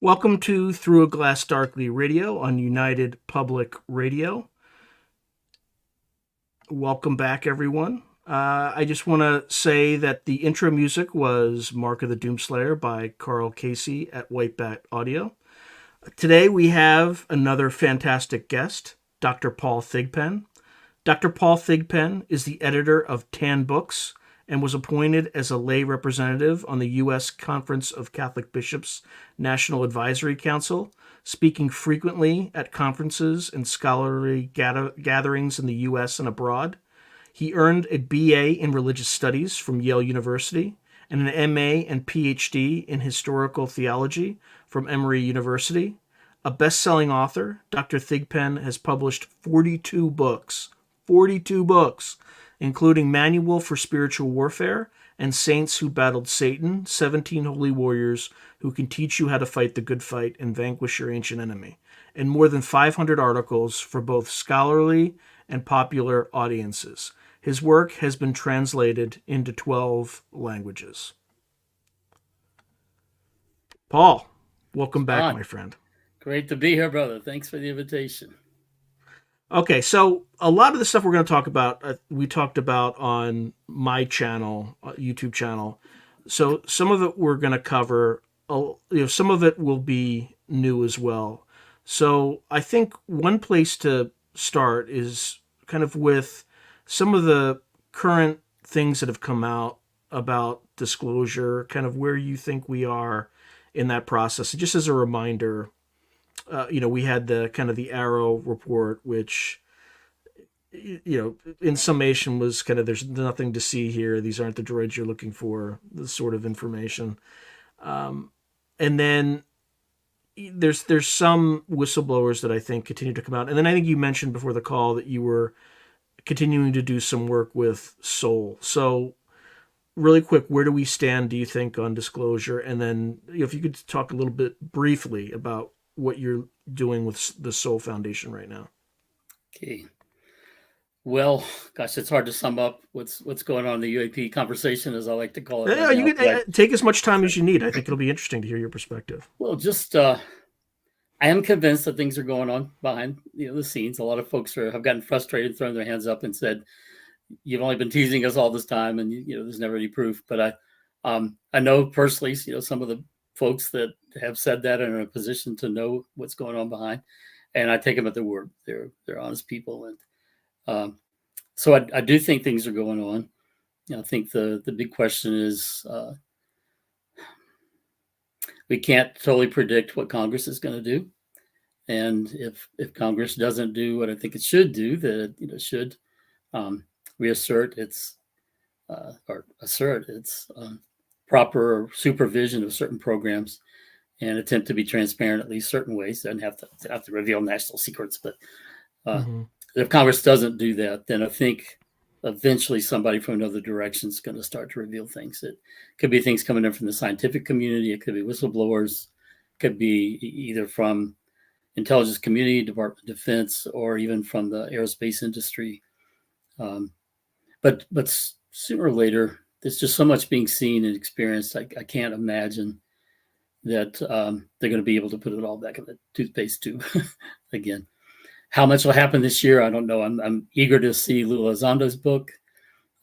Welcome to Through a Glass Darkly Radio on United Public Radio. Welcome back, everyone. I just want to say that the intro music was Mark of the Doomslayer by Carl Casey at Whitebat Audio. Today we have another fantastic guest, Dr. Paul Thigpen. Dr. Paul Thigpen is the editor of Tan Books and was appointed as a lay representative on the U.S. Conference of Catholic Bishops National Advisory Council, speaking frequently at conferences and scholarly gatherings in the U.S. and abroad. He earned a BA in Religious Studies from Yale University and an MA and PhD in Historical Theology from Emory University. A best-selling author, Dr. Thigpen has published 42 books, including Manual for Spiritual Warfare and Saints Who Battled Satan, 17 Holy Warriors Who Can Teach You How to Fight the Good Fight and Vanquish Your Ancient Enemy, and more than 500 articles for both scholarly and popular audiences. His work has been translated into 12 languages. Paul, welcome back, Sean, my friend. great to be here, brother. Thanks for the invitation. Okay, so a lot of the stuff we're going to talk about, we talked about on my channel, YouTube channel. So some of it we're going to cover. Some of it will be new as well. So I think one place to start is kind of with some of the current things that have come out about disclosure, kind of where you think we are in that process. Just as a reminder, we had the kind of the Arrow report, which, in summation was kind of, there's nothing to see here. These aren't the droids you're looking for, this sort of information. And then there's some whistleblowers that I think continue to come out. And then I think you mentioned before the call that you were continuing to do some work with Soul. So really quick, where do we stand, do you think, on disclosure? And then if you could talk a little bit briefly about what you're doing with the Soul Foundation right now. Okay. Well, gosh, it's hard to sum up what's going on in the UAP conversation, as I like to call it Yeah, right now. you can take as much time as you need. I think it'll be interesting to hear your perspective. Well, just I am convinced that things are going on behind the scenes. A lot of folks have gotten frustrated, thrown their hands up, and said, "You've only been teasing us all this time, and there's never any proof." But I know personally, some of the folks that have said that and are in a position to know what's going on behind, and I take them at their word. They're honest people, and so I do think things are going on. I think the big question is we can't totally predict what Congress is going to do, and if Congress doesn't do what I think it should do, that it should reassert its or assert its proper supervision of certain programs and attempt to be transparent at least certain ways. Doesn't have to reveal national secrets, but if Congress doesn't do that, then I think eventually somebody from another direction is going to start to reveal things. It could be things coming in from the scientific community. It could be whistleblowers. It could be either from intelligence community, Department of Defense, or even from the aerospace industry. But sooner or later, there's just so much being seen and experienced. I can't imagine that they're going to be able to put it all back in the toothpaste tube again. How much will happen this year? I don't know. I'm eager to see Lou Elizondo's book.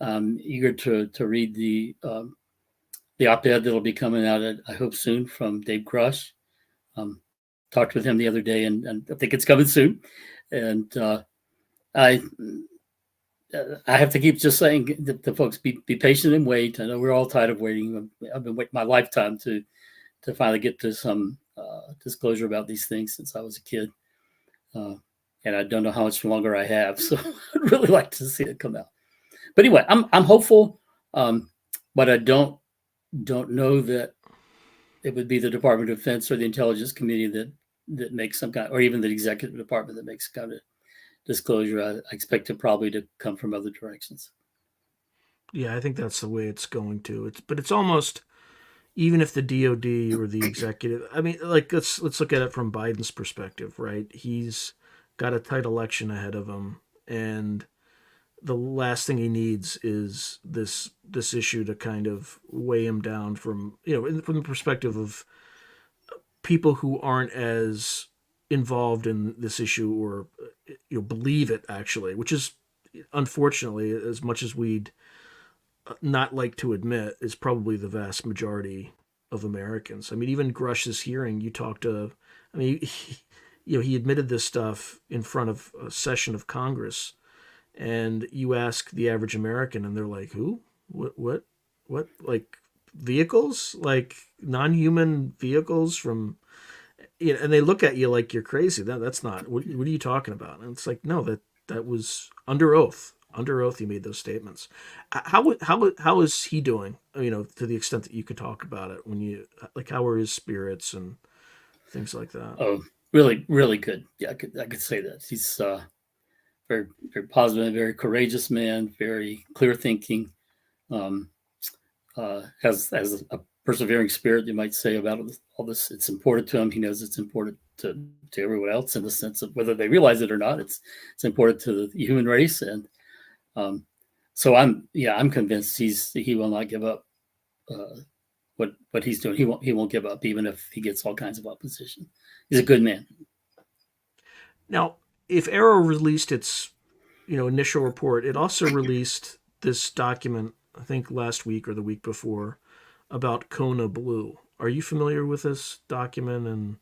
I'm eager to read the op-ed that'll be coming out, I hope soon, from Dave Grush. Talked with him the other day, and I think it's coming soon. And I have to keep just saying that the folks be patient and wait. I know we're all tired of waiting. I've been waiting my lifetime to finally get to some disclosure about these things since I was a kid. And I don't know how much longer I have, so I'd really like to see it come out. But anyway, I'm hopeful, but I don't know that it would be the Department of Defense or the intelligence community that makes some kind, or even the executive department that makes kind of disclosure. I expect it probably to come from other directions. Yeah, I think that's the way it's going to. But it's almost, even if the DoD or the executive, I mean, like let's look at it from Biden's perspective, right? He's got a tight election ahead of him, and the last thing he needs is this issue to kind of weigh him down from from the perspective of people who aren't as involved in this issue or believe it actually, which is unfortunately, as much as we'd not like to admit, is probably the vast majority of Americans. I mean, even Grush's hearing, you talked to, I mean, he admitted this stuff in front of a session of Congress, and you ask the average American, and they're like, "Who? What? Like vehicles? Like non-human vehicles from?" And they look at you like you're crazy. That's not. What are you talking about? And it's like, no, that was under oath. Under oath, he made those statements. How is he doing? To the extent that you could talk about it, when you like, how are his spirits and things like that? Oh, really, really good. Yeah, I could say that he's very, very positive, very courageous man, very clear thinking. Um, has a persevering spirit, you might say, about all this. It's important to him. He knows it's important to everyone else, in the sense of whether they realize it or not. It's important to the human race, and so I'm convinced he will not give up what he's doing. He won't give up, even if he gets all kinds of opposition. He's a good man. Now, if Arrow released its initial report, it also released this document, I think last week or the week before, about Kona Blue. Are you familiar with this document and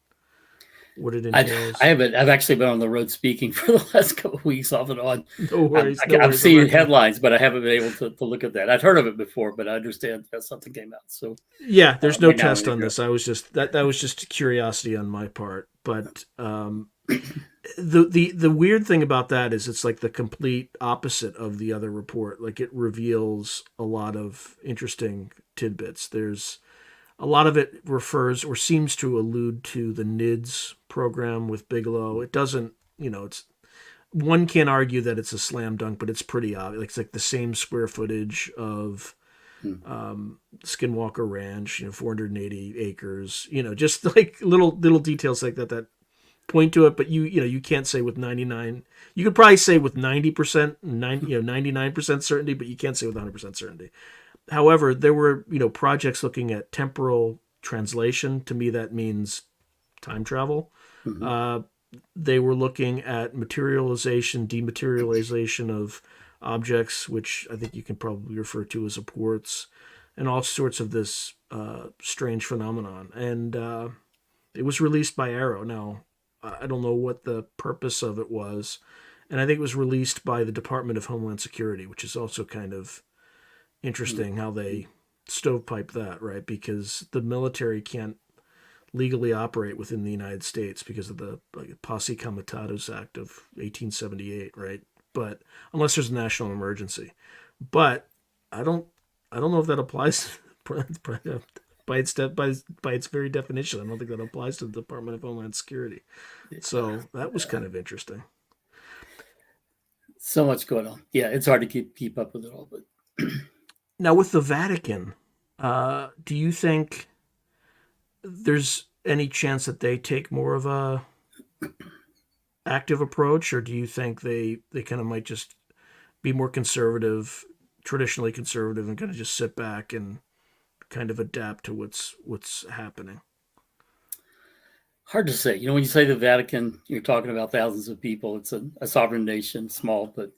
what it entails? I haven't. I've actually been on the road speaking for the last couple of weeks, off and on. No worries. I've seen headlines, but I haven't been able to look at that. I'd heard of it before, but I understand that something came out. So yeah, there's no test on this. I was just that was just curiosity on my part. But the weird thing about that is it's like the complete opposite of the other report. Like, it reveals a lot of interesting tidbits. There's a lot of it refers or seems to allude to the NIDS program with Bigelow. It doesn't, it's, one can argue that it's a slam dunk, but it's pretty obvious. It's like the same square footage of Skinwalker Ranch, 480 acres, just like little details like that point to it. But you can't say with 99. You could probably say with 90%, 99% certainty, but you can't say with 100% certainty. However, there were, projects looking at temporal translation. To me, that means time travel. Mm-hmm. They were looking at materialization, dematerialization of objects, which I think you can probably refer to as apports, and all sorts of this strange phenomenon. And it was released by Arrow. Now, I don't know what the purpose of it was. And I think it was released by the Department of Homeland Security, which is also kind of interesting how they stovepipe that, right? Because the military can't legally operate within the United States because of the Posse Comitatus Act of 1878, right? But unless there's a national emergency. But I don't know if that applies by its very definition. I don't think that applies to the Department of Homeland Security. So that was kind of interesting. So much going on. Yeah, it's hard to keep up with it all, but now, with the Vatican, do you think there's any chance that they take more of a active approach, or do you think they kind of might just be more conservative, traditionally conservative, and kind of just sit back and kind of adapt to what's happening? Hard to say. When you say the Vatican, you're talking about thousands of people. It's a sovereign nation, small, but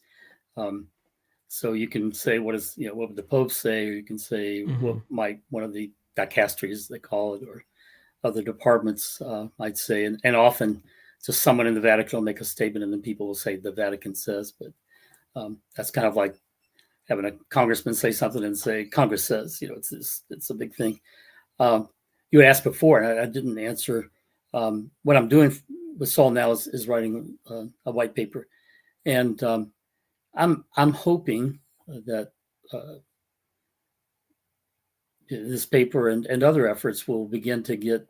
so you can say what would the Pope say, or you can say what might one of the dicasteries, they call it, or other departments might say, and often just someone in the Vatican will make a statement, and then people will say the Vatican says. But that's kind of like having a congressman say something and say Congress says. It's a big thing. You had asked before, and I didn't answer. What I'm doing with Saul now is writing a white paper, and I'm hoping that this paper and other efforts will begin to get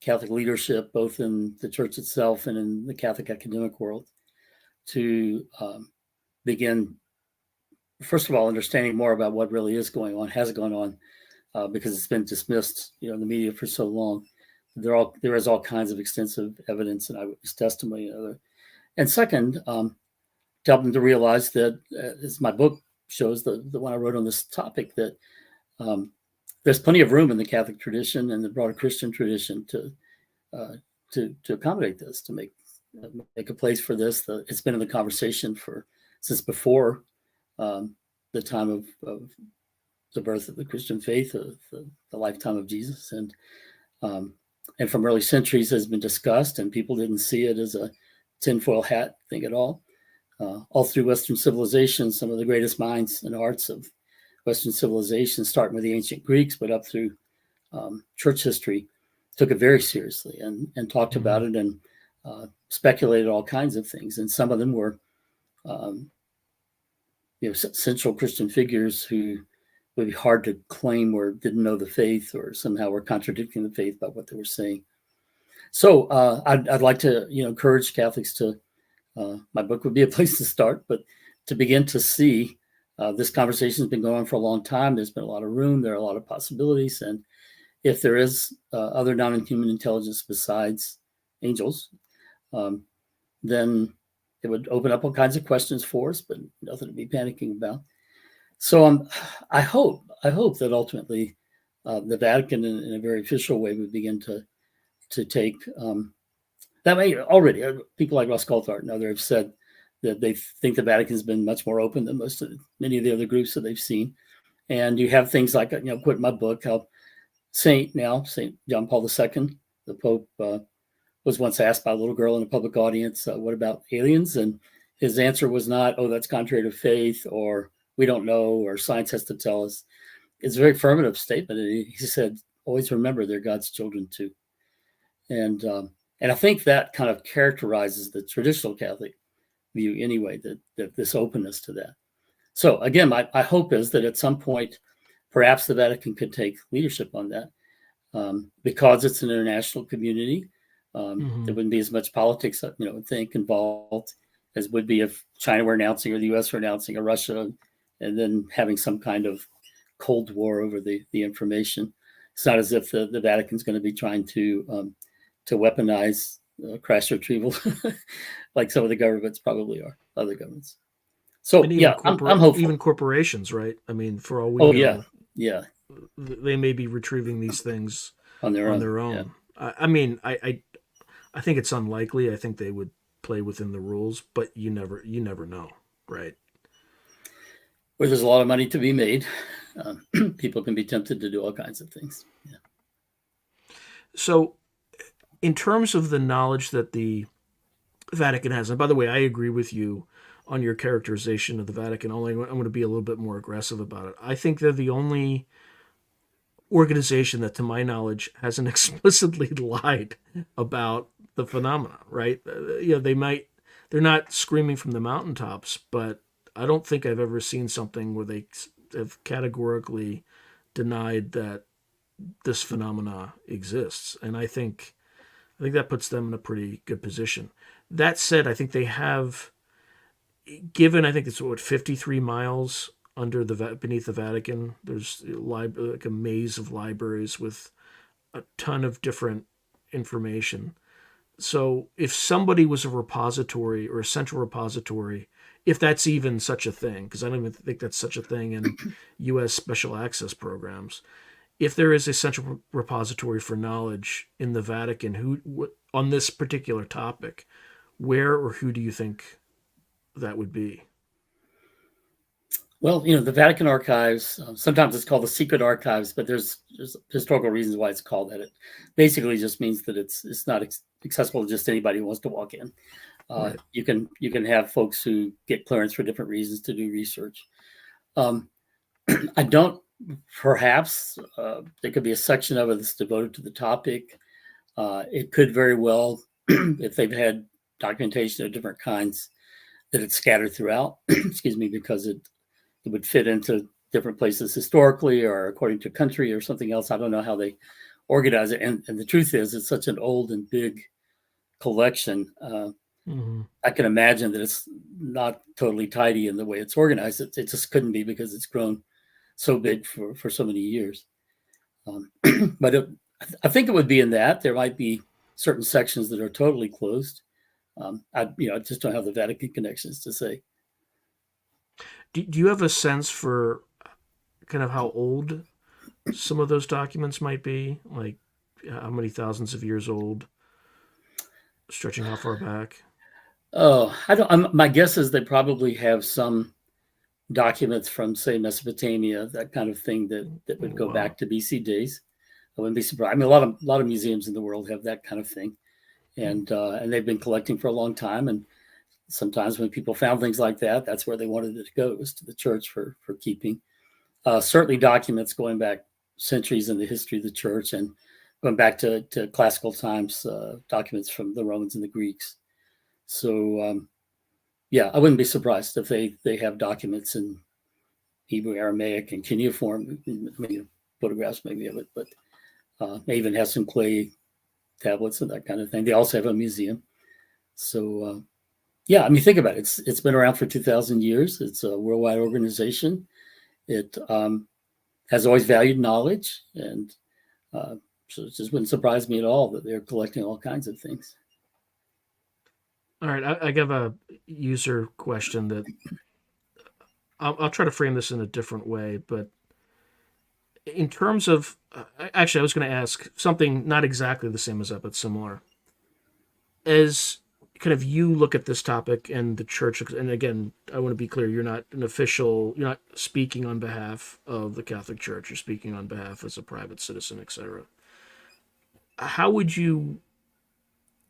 Catholic leadership, both in the church itself and in the Catholic academic world, to begin, first of all, understanding more about what really is going on, has gone on, because it's been dismissed, in the media for so long. There is all kinds of extensive evidence and eyewitness testimony. And second, to help them to realize that, as my book shows, the one I wrote on this topic, that there's plenty of room in the Catholic tradition and the broader Christian tradition to to accommodate this, to make a place for this. It's been in the conversation since before the time of the birth of the Christian faith, the lifetime of Jesus, and from early centuries has been discussed, and people didn't see it as a tinfoil hat thing at all. All through Western civilization, some of the greatest minds and hearts of Western civilization, starting with the ancient Greeks, but up through church history, took it very seriously and talked about it and speculated all kinds of things. And some of them were, central Christian figures who would be hard to claim or didn't know the faith or somehow were contradicting the faith by what they were saying. So I'd like to encourage Catholics to, my book would be a place to start, but to begin to see this conversation has been going on for a long time. There's been a lot of room. There are a lot of possibilities. And if there is other non-human intelligence besides angels, then it would open up all kinds of questions for us, but nothing to be panicking about. So I hope that ultimately the Vatican, in a very official way, would begin to take that way. Already, people like Ross Coulthart and others have said that they think the Vatican has been much more open than many of the other groups that they've seen. And you have things like, quote in my book, how Saint John Paul II, the Pope, was once asked by a little girl in a public audience, what about aliens? And his answer was not, oh, that's contrary to faith, or we don't know, or science has to tell us. It's a very affirmative statement. And he said, always remember they're God's children too. And I think that kind of characterizes the traditional Catholic view anyway, that this openness to that. So again, my hope is that at some point, perhaps the Vatican could take leadership on that, because it's an international community. There wouldn't be as much politics, I think, involved as would be if China were announcing or the U.S. were announcing, or Russia, and then having some kind of Cold War over the information. It's not as if the Vatican's going to be trying to weaponize crash retrieval like some of the governments probably are, other governments. So yeah, I'm hopeful. Even corporations, right? I mean, for all we know, yeah, they may be retrieving these things on their own. Yeah. I mean, I think it's unlikely. I think they would play within the rules, but you never know, right? Where there's a lot of money to be made, people can be tempted to do all kinds of things. Yeah. So, in terms of the knowledge that the Vatican has, and by the way, I agree with you on your characterization of the Vatican, only I'm going to be a little bit more aggressive about it. I think they're the only organization that, to my knowledge, hasn't explicitly lied about the phenomena, right? They're not screaming from the mountaintops, but I don't think I've ever seen something where they have categorically denied that this phenomena exists. And I think that puts them in a pretty good position. That said, I think they have given, I think it's 53 miles beneath the Vatican. There's like a maze of libraries with a ton of different information. So if somebody was a repository or a central repository, if that's even such a thing, because I don't even think that's such a thing in U.S. special access programs, if there is a central repository for knowledge in the Vatican, on this particular topic, where or who do you think that would be? Well, the Vatican Archives, sometimes it's called the Secret Archives, but there's historical reasons why it's called that. It basically just means that it's not accessible to just anybody who wants to walk in. Right. You can have folks who get clearance for different reasons to do research. I don't. Perhaps there could be a section of it that's devoted to the topic. It could very well, if they've had documentation of different kinds, that it's scattered throughout. Excuse me, because it would fit into different places historically or according to country or something else. I don't know how they organize it. And the truth is, it's such an old and big collection. I can imagine that it's not totally tidy in the way it's organized. It just couldn't be, because it's grown so big for so many years. But I think it would be in that. There might be certain sections that are totally closed. I just don't have the Vatican connections to say. Do you have a sense for kind of how old some of those documents might be? Like how many thousands of years old Stretching how far back? Oh, I don't. My guess is they probably have some documents from, say, Mesopotamia, that kind of thing that would go Wow. back to BC days. I wouldn't be surprised. I mean, a lot of museums in the world have that kind of thing, and they've been collecting for a long time. And sometimes when people found things like that, that's where they wanted it to go, was to the church for keeping. Certainly, documents going back centuries in the history of the church and going back to classical times, documents from the Romans and the Greeks. So yeah, I wouldn't be surprised if they have documents in Hebrew, Aramaic, and cuneiform. Maybe photographs maybe of it, but they even have some clay tablets and that kind of thing. They also have a museum. So yeah, I mean, think about it. It's been around for 2,000 years. It's a worldwide organization. It has always valued knowledge, and so it just wouldn't surprise me at all that they're collecting all kinds of things. All right, I have a user question that I'll try to frame this in a different way, but in terms of actually, I was going to ask something not exactly the same as that, but similar. As kind of you look at this topic and the church, and again, I want to be clear: you're not an official, you're not speaking on behalf of the Catholic Church. You're speaking on behalf as a private citizen, etc. How would you,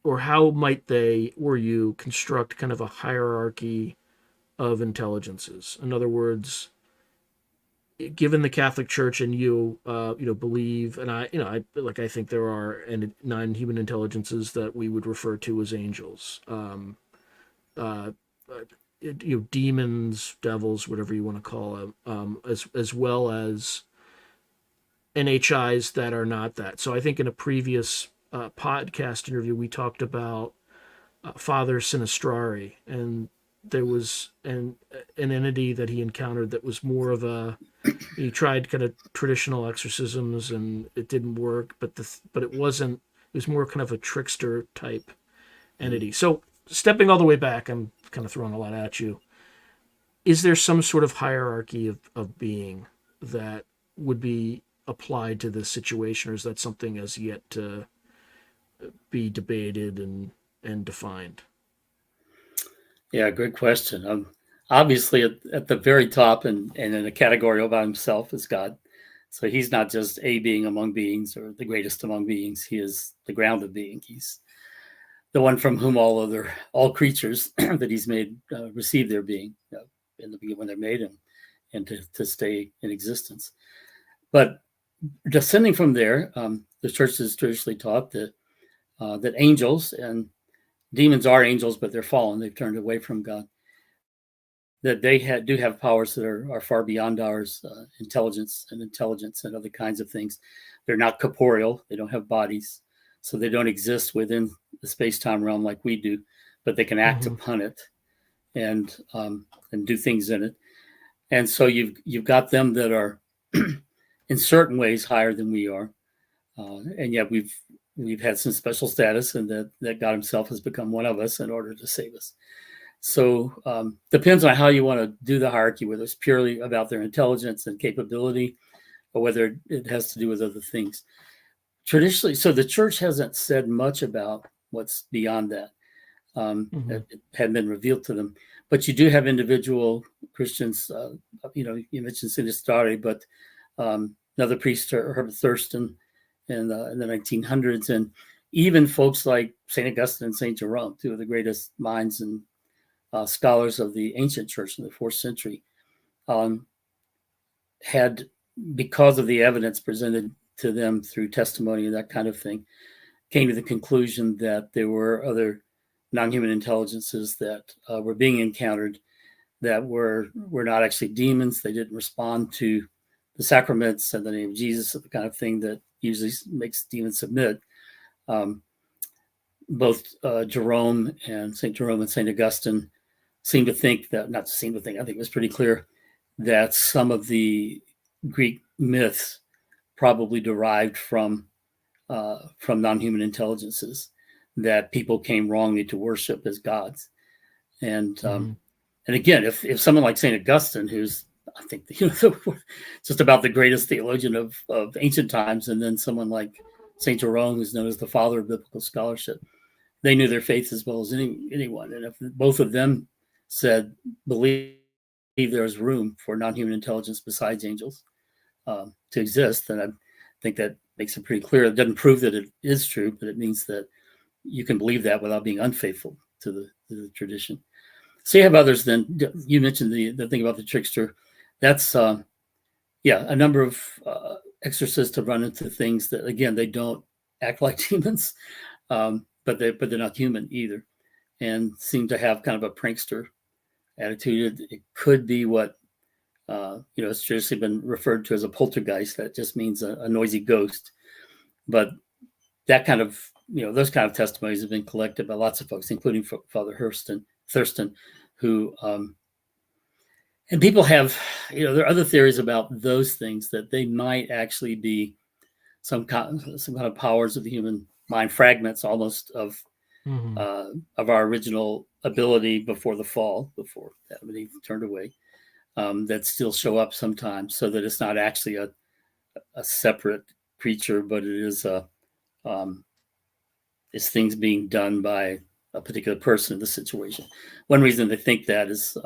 or how might they, or you construct kind of a hierarchy of intelligences? In other words, given the Catholic Church and you, believe, and I think there are non-human intelligences that we would refer to as angels, uh, demons, devils, whatever you want to call them, as well as NHIs that are not that. So I think in a previous podcast interview we talked about Father Sinistrari, and there was an entity that he encountered that was more of a, he tried kind of traditional exorcisms and it didn't work, but it wasn't, it was more kind of a trickster type entity. So stepping all the way back, I'm kind of throwing a lot at you. Is there some sort of hierarchy of being that would be applied to this situation, or is that something as yet to be debated and defined? Yeah, good question. Obviously, at the very top and in a category all by himself is God. So he's not just a being among beings or the greatest among beings. He is the ground of being. He's the one from whom all creatures that he's made receive their being in the beginning when they're made and to stay in existence. But descending from there, the church has traditionally taught that angels and demons are angels, but they're fallen. They've turned away from God. That they do have powers that are far beyond ours, intelligence and other kinds of things. They're not corporeal. They don't have bodies, so they don't exist within the space-time realm like we do, but they can act Mm-hmm. upon it and do things in it. And so you've got them that are in certain ways higher than we are, and yet we've had some special status, and that God Himself has become one of us in order to save us. So depends on how you want to do the hierarchy, whether it's purely about their intelligence and capability, or whether it has to do with other things. Traditionally, so the church hasn't said much about what's beyond that. Mm-hmm. It hadn't been revealed to them. But you do have individual Christians, you mentioned Sinistari, but another priest, Herbert Thurston, in the 1900s, and even folks like St. Augustine and St. Jerome, two of the greatest minds and scholars of the ancient church in the 4th century, had, because of the evidence presented to them through testimony and that kind of thing, came to the conclusion that there were other non-human intelligences that were being encountered that were not actually demons. They didn't respond to the sacraments and the name of Jesus, the kind of thing that usually makes demons submit. Both Jerome and St. Augustine seem to think that, not seem to think, I think it was pretty clear that some of the Greek myths probably derived from non-human intelligences that people came wrongly to worship as gods. And Mm-hmm. and again, if someone like St. Augustine, who's, I think, just about the greatest theologian of ancient times, and then someone like St. Jerome, who's known as the father of biblical scholarship, they knew their faith as well as anyone. And if both of them said, believe there's room for non-human intelligence besides angels to exist, then I think that makes it pretty clear. It doesn't prove that it is true, but it means that you can believe that without being unfaithful to the tradition. So you have others. Then you mentioned the thing about the trickster. That's a number of exorcists have run into things that, again, they don't act like demons, but they're not human either, and seem to have kind of a prankster attitude. It could be what it's traditionally been referred to as a poltergeist. That just means a noisy ghost. But that kind of, those kind of testimonies have been collected by lots of folks, including Father Thurston, who, and people have, there are other theories about those things, that they might actually be some kind of powers of the human mind, fragments almost of our original ability before the fall, before Adam and Eve turned away, that still show up sometimes, so that it's not actually a separate creature, but it is it's things being done by a particular person in the situation. One reason they think that is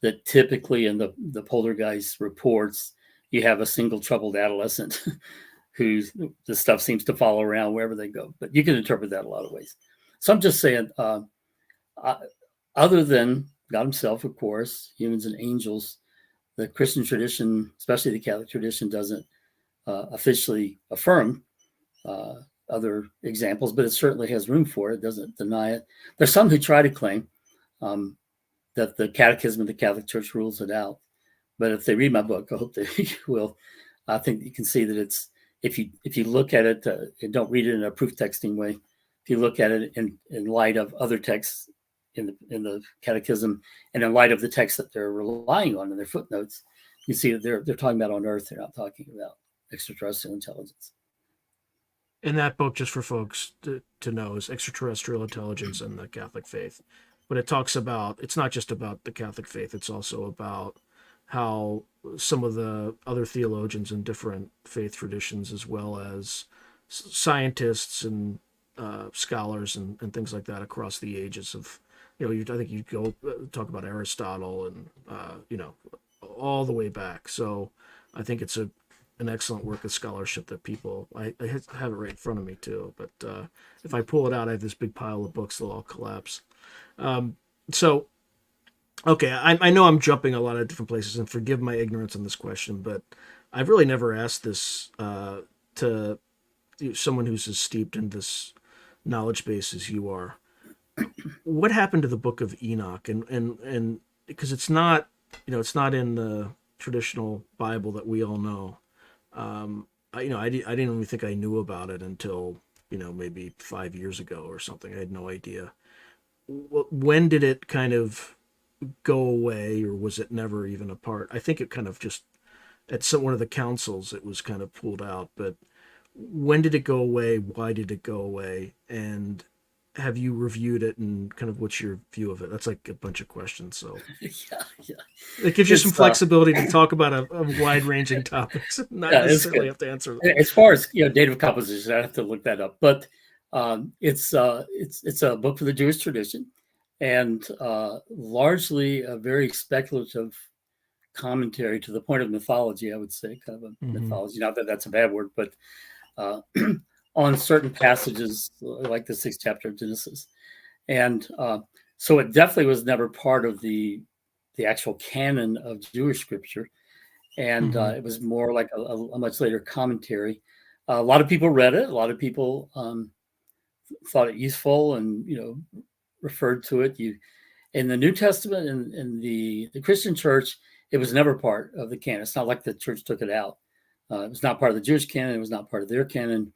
that typically in the poltergeist reports, you have a single troubled adolescent who the stuff seems to follow around wherever they go. But you can interpret that a lot of ways. So I'm just saying, other than God himself, of course, humans and angels, the Christian tradition, especially the Catholic tradition, doesn't officially affirm other examples, but it certainly has room for it. It doesn't deny it. There's some who try to claim that the Catechism of the Catholic Church rules it out. But if they read my book, I hope they will. I think you can see that it's, if you look at it and don't read it in a proof texting way, if you look at it in light of other texts in the Catechism, and in light of the text that they're relying on in their footnotes, you see that they're talking about on Earth. They're not talking about extraterrestrial intelligence. In that book, just for folks to know, is Extraterrestrial Intelligence and the Catholic Faith. But it talks about, it's not just about the Catholic faith, it's also about how some of the other theologians in different faith traditions, as well as scientists and scholars and things like that across the ages of, I think you go talk about Aristotle and, all the way back. So I think it's an excellent work of scholarship that people, I have it right in front of me too, but if I pull it out, I have this big pile of books, they'll all collapse. So, okay, I know I'm jumping a lot of different places, and forgive my ignorance on this question, but I've really never asked this to someone who's as steeped in this knowledge base as you are. What happened to the Book of Enoch? And because it's not, it's not in the traditional Bible that we all know. I didn't even think I knew about it until, maybe 5 years ago or something. I had no idea. When did it kind of go away, or was it never even a part? I think it kind of just, at one of the councils, it was kind of pulled out. But when did it go away? Why did it go away? And have you reviewed it, and kind of what's your view of it? That's like a bunch of questions. So yeah. It gives you some flexibility to talk about a wide-ranging topics, not necessarily have to answer them. As far as date of composition, I have to look that up. But it's a book for the Jewish tradition, and largely a very speculative commentary to the point of mythology, I would say, kind of a mythology. Not that that's a bad word, but on certain passages like the 6th chapter of Genesis. And so it definitely was never part of the actual canon of Jewish scripture. And it was more like a much later commentary. A lot of people read it. A lot of people thought it useful and, referred to it. In the New Testament and in the Christian church, it was never part of the canon. It's not like the church took it out. It was not part of the Jewish canon. It was not part of their canon.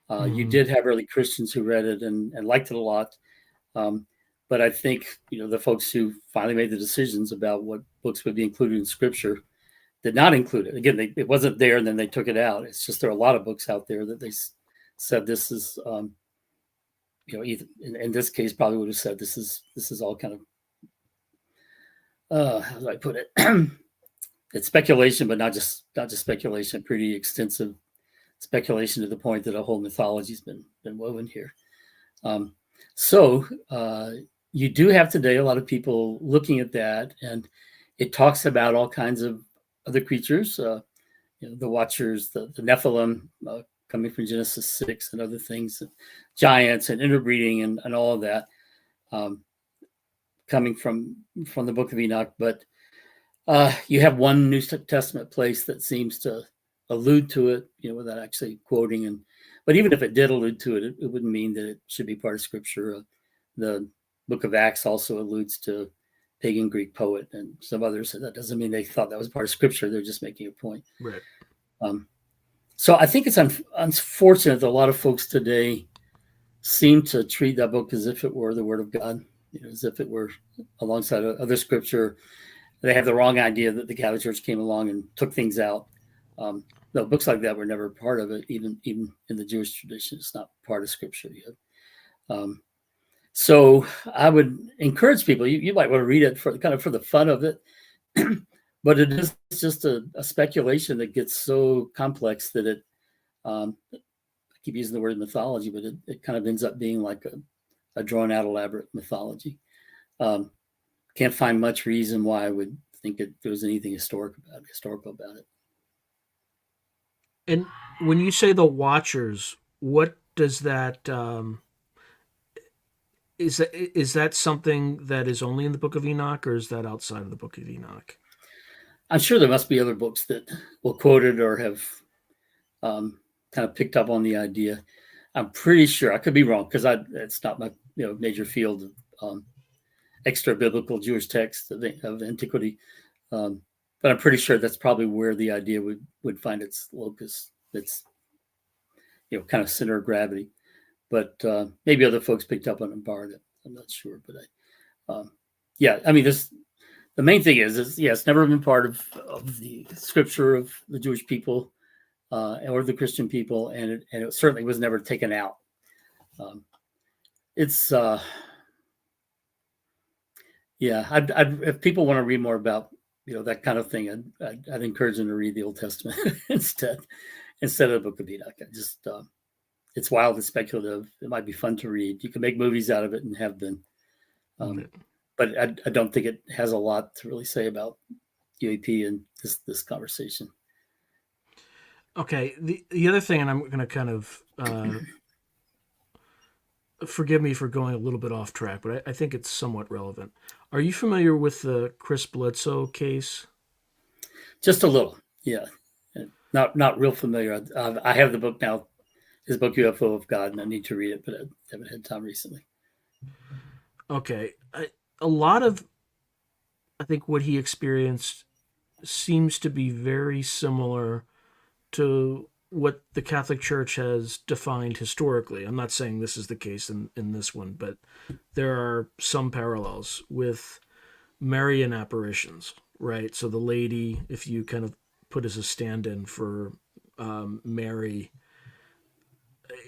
You did have early Christians who read it and liked it a lot. But I think, the folks who finally made the decisions about what books would be included in scripture did not include it. Again, it wasn't there, and then they took it out. It's just there are a lot of books out there that they said this is, either, in this case, probably would have said this is all kind of, how do I put it? It's speculation, but not just speculation. Pretty extensive speculation to the point that a whole mythology's been woven here. So you do have today a lot of people looking at that, and it talks about all kinds of other creatures, the Watchers, the Nephilim, coming from Genesis 6 and other things, giants and interbreeding and all of that, um, coming from the Book of Enoch. But you have one New Testament place that seems to allude to it, without actually quoting. But even if it did allude to it, it wouldn't mean that it should be part of Scripture. The Book of Acts also alludes to pagan Greek poet and some others. That doesn't mean they thought that was part of Scripture. They're just making a point. Right. So I think it's unfortunate that a lot of folks today seem to treat that book as if it were the Word of God, as if it were alongside other Scripture. They have the wrong idea that the Catholic Church came along and took things out. No, books like that were never part of it, even in the Jewish tradition. It's not part of Scripture yet. So I would encourage people. You might want to read it for the fun of it, but it is just a speculation that gets so complex that it. I keep using the word mythology, but it kind of ends up being like a drawn out, elaborate mythology. Can't find much reason why I would think there was anything historical about it. And when you say the Watchers, what does that is that something that is only in the Book of Enoch, or is that outside of the Book of Enoch? I'm sure there must be other books that will quote it or have kind of picked up on the idea. I'm pretty sure, I could be wrong because it's not my major field of extra biblical Jewish text of antiquity, but I'm pretty sure that's probably where the idea would find its locus. It's kind of center of gravity, but maybe other folks picked up on it and borrowed it. I'm not sure, but I mean, the main thing is it's never been part of the Scripture of the Jewish people or the Christian people, and it certainly was never taken out. It's if people want to read more about that kind of thing, I'd encourage them to read the Old Testament instead of the Book of Enoch. It's wild and speculative. It might be fun to read. You can make movies out of it and have been, but I don't think it has a lot to really say about UAP and this conversation. Okay, the other thing, and I'm going to kind of forgive me for going a little bit off track, but I think it's somewhat relevant. Are you familiar with the Chris Bledsoe case? Just a little, yeah. Not real familiar. I have the book now, his book UFO of God, and I need to read it, but I haven't had time recently. Okay, a lot of, I think, what he experienced seems to be very similar to what the Catholic Church has defined historically. I'm not saying this is the case in this one, but there are some parallels with Marian apparitions, right? So the lady, if you kind of put as a stand-in for Mary,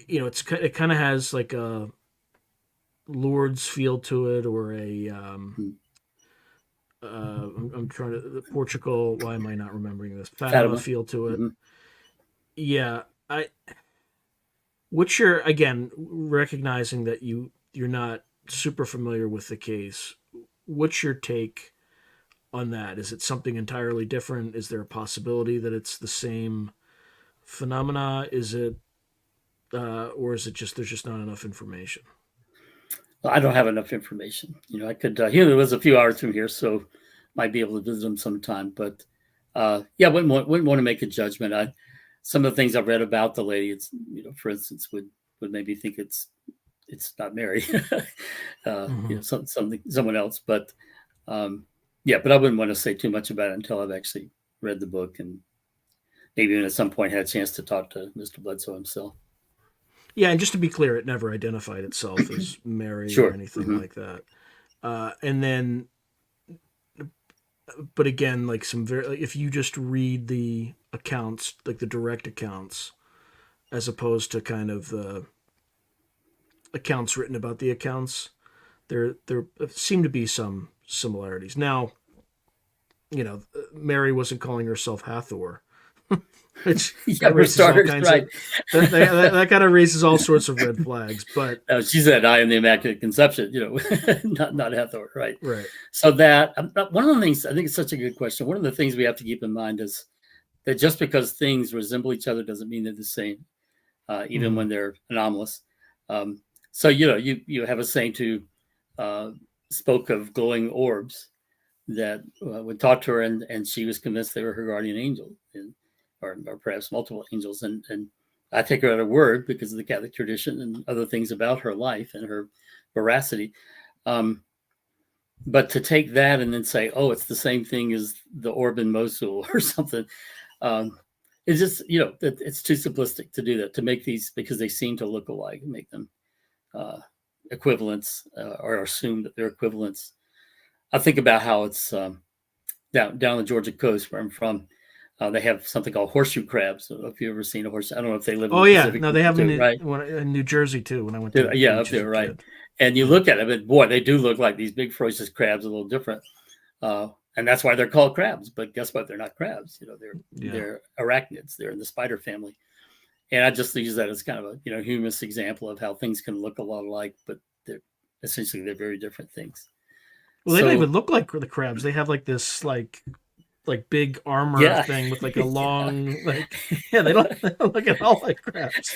it kind of has like a Lourdes feel to it, or a I'm trying to Portugal. Why am I not remembering this? Fatima feel to it. Mm-hmm. Yeah, what's your, again, recognizing that you're not super familiar with the case, what's your take on that? Is it something entirely different? Is there a possibility that it's the same phenomena? Is it or is it just there's just not enough information? Well, I don't have enough information. I could there was a few hours from here, so might be able to visit them sometime, but wouldn't want to make a judgment. Some of the things I've read about the lady, it's for instance, would maybe think it's not Mary, someone else. But but I wouldn't want to say too much about it until I've actually read the book and maybe even at some point had a chance to talk to Mr. Bledsoe himself. Yeah, and just to be clear, it never identified itself as Mary sure. or anything like that. And then, but again, like if you just read the accounts, like the direct accounts, as opposed to kind of the accounts written about the accounts, there seem to be some similarities. Now, Mary wasn't calling herself Hathor, which Yeah, that for raises all starters, kinds right. of that kind of raises all sorts of red flags. But She said, "I am the Immaculate Conception," not Hathor, right? right. So that one of the things I think it's such a good question. One of the things we have to keep in mind is that just because things resemble each other doesn't mean they're the same, even when they're anomalous. Um, so you have a saint who spoke of glowing orbs that would talk to her, and she was convinced they were her guardian angel, or perhaps multiple angels. And I take her at her word because of the Catholic tradition and other things about her life and her veracity. But to take that and then say, oh, it's the same thing as the orb in Mosul or something, it's just, it's too simplistic to do that, to make these, because they seem to look alike, make them equivalents, or assume that they're equivalents. I think about how it's down the Georgia coast where I'm from. They have something called horseshoe crabs. I don't know if you've ever seen a horseshoe. I don't know if they live in Oh the yeah, Pacific, no, they have them right? in New Jersey too. When I went to the Yeah, beach up as there, a right. kid. And you look at them, and boy, they do look like these big ferocious crabs, a little different. And that's why they're called crabs. But guess what? They're not crabs. They're arachnids. They're in the spider family. And I just use that as kind of a humorous example of how things can look a lot alike, but they're very different things. Well, they don't even look like the crabs. They have like this like big armor thing with like a long they don't look at all like crabs.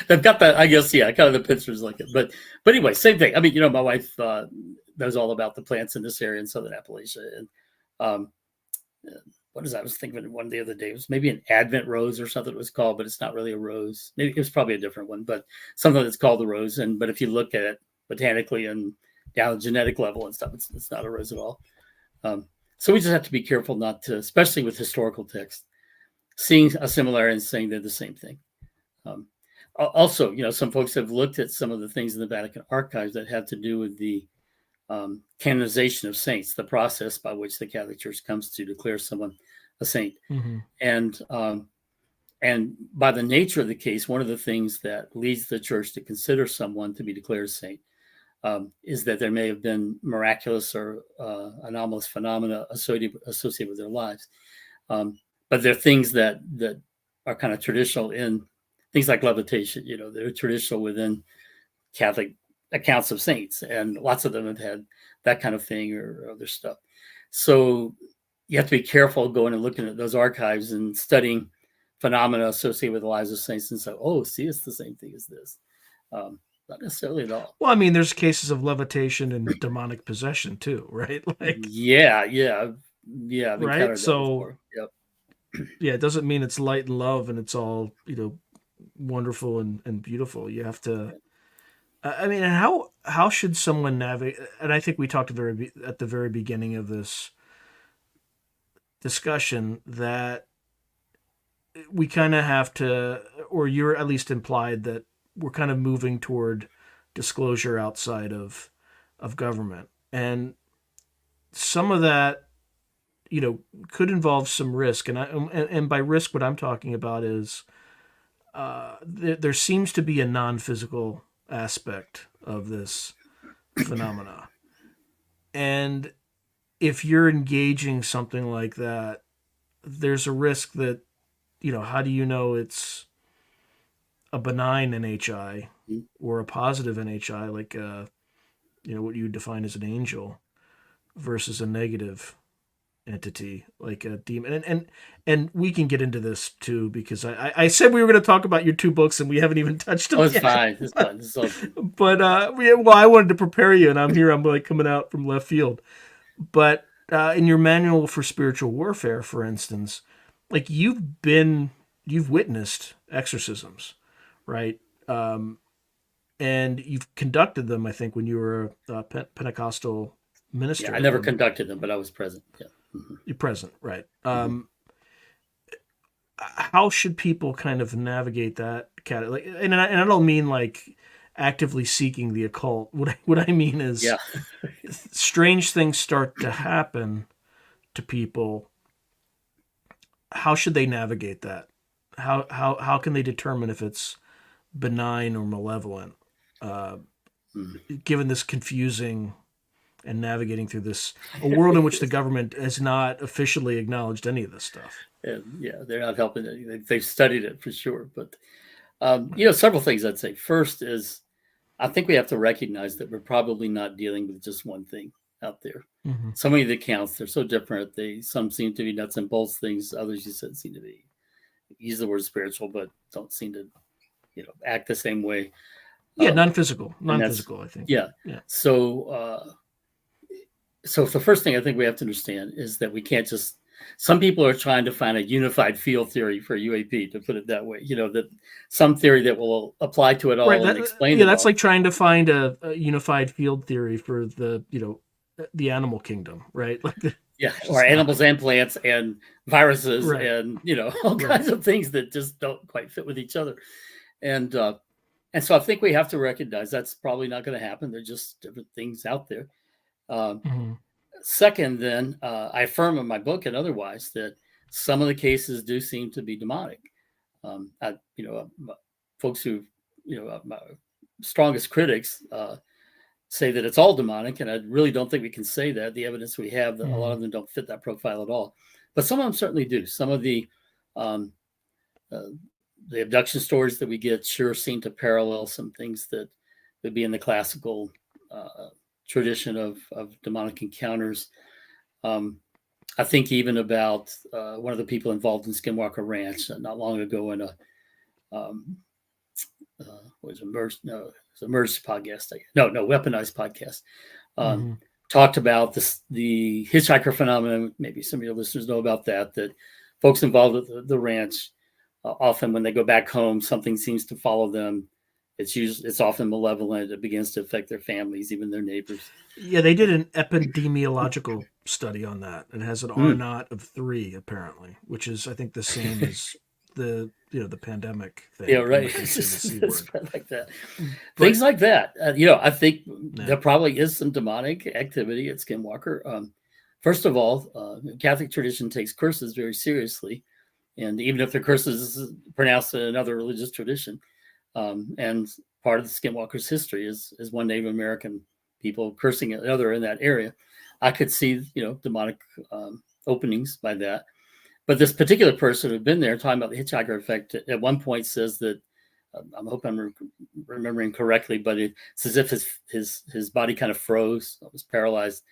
They've got that, I guess, kind of the pictures like it. But anyway, same thing. I mean, my wife knows all about the plants in this area in Southern Appalachia. And what is that? I was thinking one the other day. It was maybe an Advent rose or something it was called, but it's not really a rose. Maybe it was probably a different one, but something that's called the rose. But if you look at it botanically and down the genetic level and stuff, it's not a rose at all. So we just have to be careful not to, especially with historical texts, seeing a similarity and saying they're the same thing. Also, some folks have looked at some of the things in the Vatican archives that have to do with the canonization of saints, the process by which the Catholic Church comes to declare someone a saint. Mm-hmm. And by the nature of the case, one of the things that leads the Church to consider someone to be declared a saint is that there may have been miraculous or anomalous phenomena associated with their lives. But there are things that are kind of traditional in things like levitation. They're traditional within Catholic accounts of saints, and lots of them have had that kind of thing or other stuff. So you have to be careful going and looking at those archives and studying phenomena associated with the lives of saints and say, oh, see, it's the same thing as this. Not necessarily at all. Well, I mean, there's cases of levitation and demonic possession too, right? Like, yeah. Right. So, yep. Yeah, it doesn't mean it's light and love and it's all wonderful and beautiful. You have to. I mean, how should someone navigate? And I think we talked at the very beginning of this discussion that we kind of have to, or you're at least implied that we're kind of moving toward disclosure outside of government, and some of that could involve some risk. And by risk, what I'm talking about is there seems to be a non-physical aspect of this phenomena, and if you're engaging something like that, there's a risk that how do you know it's a benign NHI or a positive NHI, like what you define as an angel, versus a negative entity like a demon. And we can get into this too, because I said we were going to talk about your two books and we haven't even touched them. Oh, it's fine. It's fine. It's all... But I wanted to prepare you, and I'm like coming out from left field. But in your manual for spiritual warfare, for instance, like you've witnessed exorcisms, right? And you've conducted them, I think, when you were a Pentecostal minister. Yeah, I never conducted them, but I was present. Yeah. Mm-hmm. You're present, right? Mm-hmm. How should people kind of navigate that? And I don't mean like actively seeking the occult. What I mean is, strange things start to happen to people. How should they navigate that? How can they determine if it's benign or malevolent, given this confusing and navigating through a world in which the government has not officially acknowledged any of this stuff. And yeah, they're not helping it. They've studied it for sure. But, several things I'd say. First is, I think we have to recognize that we're probably not dealing with just one thing out there. Mm-hmm. So many of the accounts, they're so different. Some seem to be nuts and bolts things. Others, you said, seem to be, use the word spiritual, but don't seem to, act the same way. Yeah, non-physical, I think. Yeah. So the first thing I think we have to understand is that we can't just. Some people are trying to find a unified field theory for UAP, to put it that way. That some theory that will apply to it all and explain it. Yeah, that's all. like trying to find a unified field theory for the animal kingdom, right? Or animals and plants and viruses and all kinds of things that just don't quite fit with each other. And so I think we have to recognize that's probably not going to happen. They're just different things out there. Second, then, I affirm in my book and otherwise that some of the cases do seem to be demonic. Folks who, my strongest critics say that it's all demonic, and I really don't think we can say that. The evidence we have, that a lot of them don't fit that profile at all. But some of them certainly do. Some of the abduction stories that we get sure seem to parallel some things that would be in the classical tradition of demonic encounters. I think even about one of the people involved in Skinwalker Ranch not long ago in a Merged podcast. Weaponized podcast. Talked about the hitchhiker phenomenon. Maybe some of your listeners know about that folks involved with the ranch, often when they go back home, something seems to follow them. It's often malevolent. It begins to affect their families, even their neighbors. Yeah, they did an epidemiological study on that. It has an R naught of 3 apparently, which is I think the same as the pandemic thing. Yeah, right. It's like that. Things like that. I think there probably is some demonic activity at Skinwalker. First of all, Catholic tradition takes curses very seriously, and even if the curses is pronounced in another religious tradition. And part of the Skinwalker's history is one Native American people cursing another in that area. I could see, demonic openings by that. But this particular person who'd been there talking about the hitchhiker effect at one point says that, I hope I'm remembering correctly, but it's as if his body kind of froze, was paralyzed,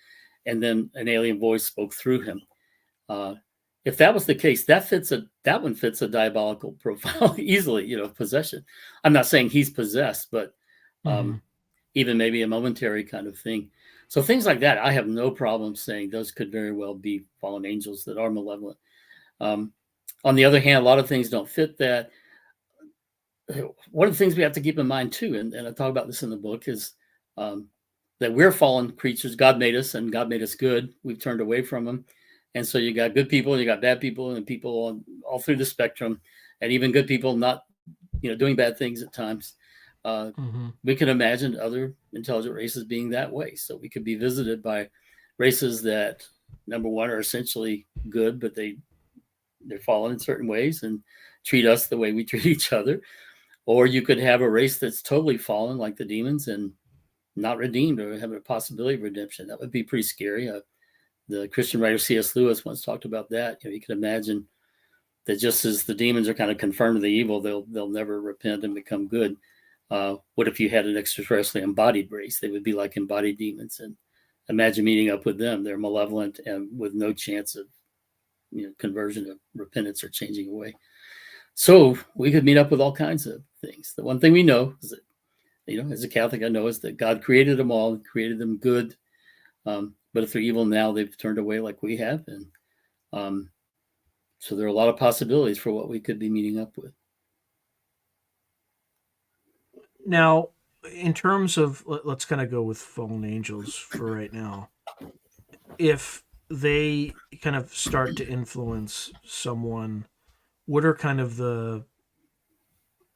and then an alien voice spoke through him. If that was the case, that one fits a diabolical profile easily, possession. I'm not saying he's possessed, but even maybe a momentary kind of thing. So things like that, I have no problem saying those could very well be fallen angels that are malevolent. On the other hand, a lot of things don't fit that. One of the things we have to keep in mind too, and I talk about this in the book, is that we're fallen creatures. God made us, and God made us good. We've turned away from him. And so you got good people, and you got bad people, and people all through the spectrum, and even good people not, doing bad things at times. We can imagine other intelligent races being that way. So we could be visited by races that, number one, are essentially good, but they're fallen in certain ways and treat us the way we treat each other. Or you could have a race that's totally fallen, like the demons, and not redeemed or have a possibility of redemption. That would be pretty scary. The Christian writer C.S. Lewis once talked about that. You can imagine that just as the demons are kind of confirmed to the evil, they'll never repent and become good. What if you had an extraterrestrially embodied race? They would be like embodied demons. And imagine meeting up with them. They're malevolent and with no chance of conversion, of repentance, or changing away. So we could meet up with all kinds of things. The one thing we know is that, as a Catholic, I know is that God created them all, created them good. But if they're evil now, they've turned away like we have. And so there are a lot of possibilities for what we could be meeting up with. Now, in terms of, let's kind of go with fallen angels for right now. If they kind of start to influence someone, what are kind of the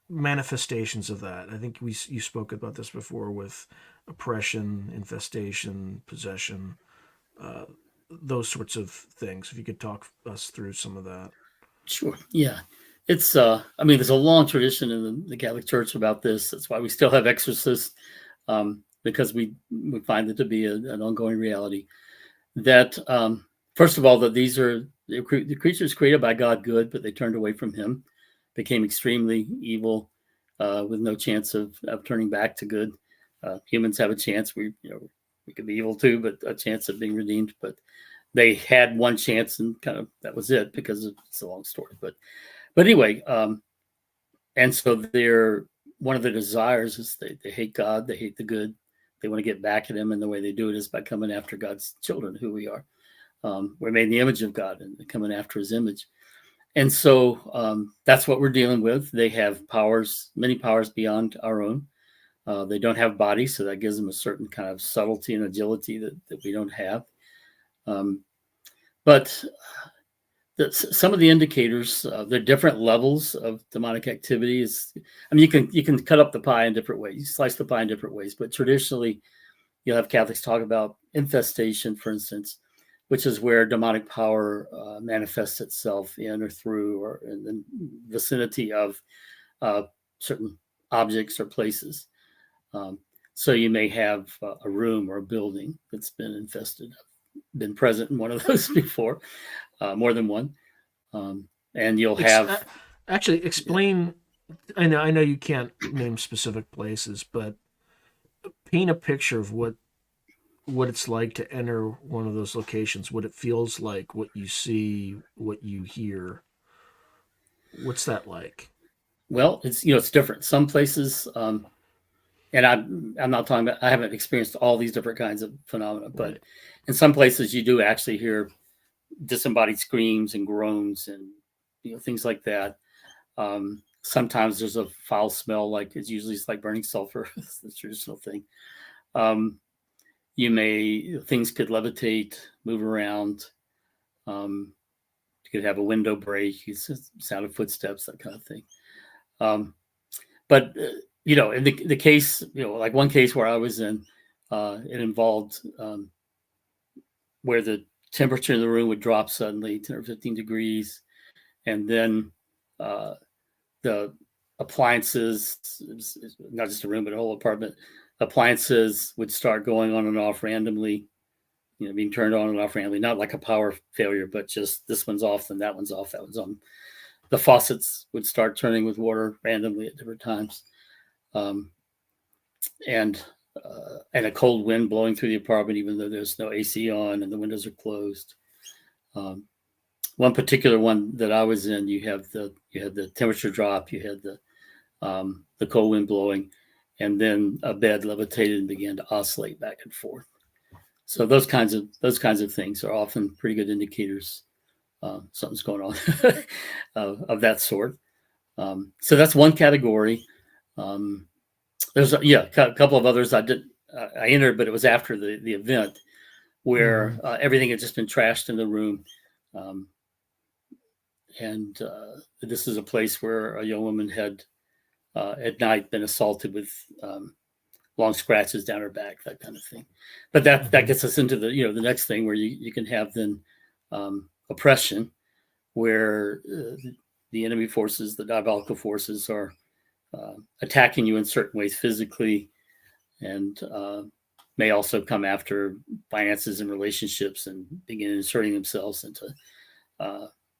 manifestations of that? I think you spoke about this before with oppression, infestation, possession, those sorts of things. If you could talk us through some of that. Sure. Yeah. It's, there's a long tradition in the Catholic Church about this. That's why we still have exorcists. because we find it to be an ongoing reality. That first of all, that these are the creatures created by God, good, but they turned away from Him, became extremely evil, with no chance of turning back to good. Humans have a chance. We could be evil too, but a chance of being redeemed. But they had one chance, and kind of that was it, because it's a long story. But anyway, and so they're one of their desires is they hate God, they hate the good, they want to get back at Him, and the way they do it is by coming after God's children, who we are. We're made in the image of God, and coming after His image. And so that's what we're dealing with. They have powers, many powers beyond our own. They don't have bodies, so that gives them a certain kind of subtlety and agility that we don't have. But some of the indicators, there are different levels of demonic activity. I mean, you can cut up the pie in different ways, you slice the pie in different ways. But traditionally, you'll have Catholics talk about infestation, for instance, which is where demonic power manifests itself in or through or in the vicinity of certain objects or places. So you may have a room or a building that's been infested. I've been present in one of those before, more than one. And you'll have... Actually, explain... I know you can't name specific places, but paint a picture of what it's like to enter one of those locations, what it feels like, what you see, what you hear. What's that like? Well, it's different. Some places, and I'm not talking about, I haven't experienced all these different kinds of phenomena, but in some places you do actually hear disembodied screams and groans and things like that. Sometimes there's a foul smell, like it's like burning sulfur. It's the traditional thing. Things could levitate, move around. You could have a window break, sound of footsteps, that kind of thing. But in the case, like one case where I was in, it involved where the temperature in the room would drop suddenly 10 or 15 degrees, and then the appliances, not just a room but a whole apartment, appliances would start going on and off randomly, being turned on and off randomly, not like a power failure, but just this one's off, then that one's off, that one's on. The faucets would start turning with water randomly at different times. And a cold wind blowing through the apartment, even though there's no AC on and the windows are closed. One particular one that I was in, you had the temperature drop, you had the cold wind blowing, and then a bed levitated and began to oscillate back and forth. So those kinds of things are often pretty good indicators something's going on of that sort. So that's one category. There's a couple of others I entered, but it was after the event where everything had just been trashed in the room. And this is a place where a young woman had at night been assaulted with long scratches down her back, that kind of thing. But that gets us into the next thing, where you can have then oppression, where the enemy forces, the diabolical forces, are attacking you in certain ways physically, and may also come after finances and relationships and begin inserting themselves into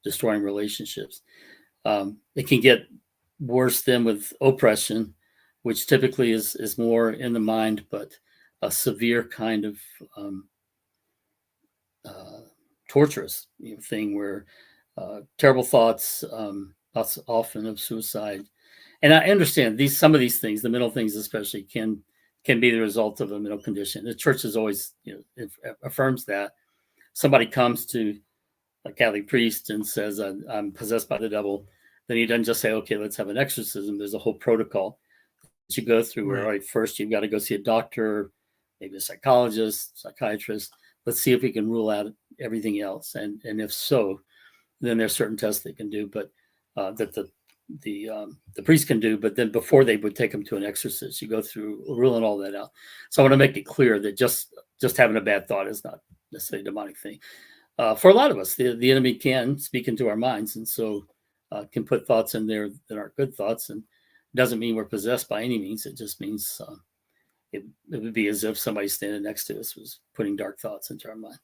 destroying relationships. It can get worse then with oppression, which typically is more in the mind, but a severe kind of torturous thing, where terrible thoughts often of suicide. And I understand some of these things, the mental things especially, can be the result of a mental condition. The church is always affirms that. Somebody comes to a Catholic priest and says, I'm possessed by the devil, then he doesn't just say, okay, let's have an exorcism. There's a whole protocol that you go through, where first you've got to go see a doctor, maybe a psychologist, psychiatrist. Let's see if we can rule out everything else. And if so, then there's certain tests they can do, but that the priest can do. But then before they would take them to an exorcist, you go through ruling all that out. So I want to make it clear that just having a bad thought is not necessarily a demonic thing. For a lot of us, the enemy can speak into our minds, and so can put thoughts in there that aren't good thoughts, and doesn't mean we're possessed by any means. It just means it would be as if somebody standing next to us was putting dark thoughts into our mind.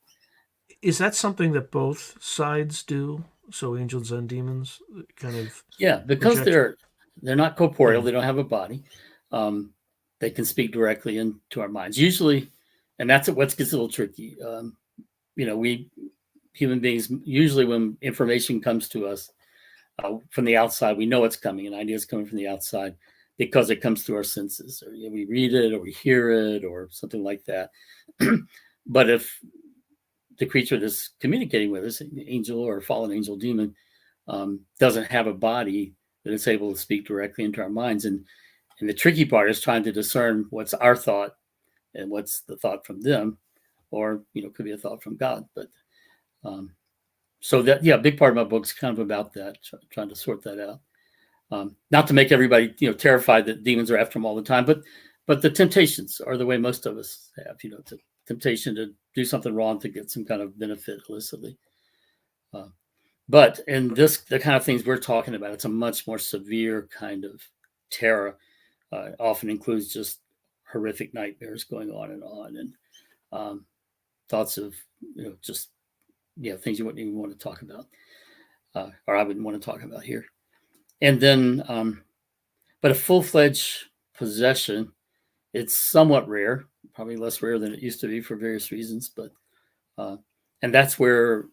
Is that something that both sides do? So angels and demons kind of Yeah, because project. they're not corporeal, Yeah. they don't have a body. They can speak directly into our minds. Usually, and that's what gets a little tricky. We human beings, usually when information comes to us from the outside, we know it's coming. An idea is coming from the outside because it comes through our senses. Or we read it, or we hear it, or something like that. But if the creature that's communicating with us, an angel or a fallen angel demon, doesn't have a body that is able to speak directly into our minds. And the tricky part is trying to discern what's our thought and what's the thought from them, or could be a thought from God. But so that, a big part of my book's kind of about that, trying to sort that out. Not to make everybody terrified that demons are after them all the time, but the temptations are the way most of us have. The temptation to do something wrong to get some kind of benefit illicitly. But in the kind of things we're talking about, it's a much more severe kind of terror. Often includes just horrific nightmares going on, and thoughts of just things you wouldn't even want to talk about, or I wouldn't want to talk about here. And then, but a full-fledged possession, it's somewhat rare, probably less rare than it used to be for various reasons. But and that's where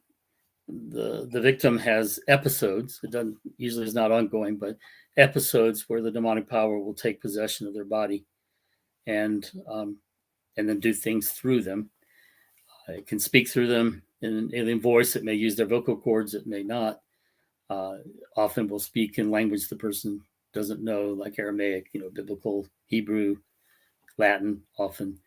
the victim has episodes. It doesn't usually is not ongoing, but episodes where the demonic power will take possession of their body and then do things through them. It can speak through them in an alien voice. It may use their vocal cords. It may not. Often will speak in language the person doesn't know, like Aramaic, biblical, Hebrew, Latin. Often,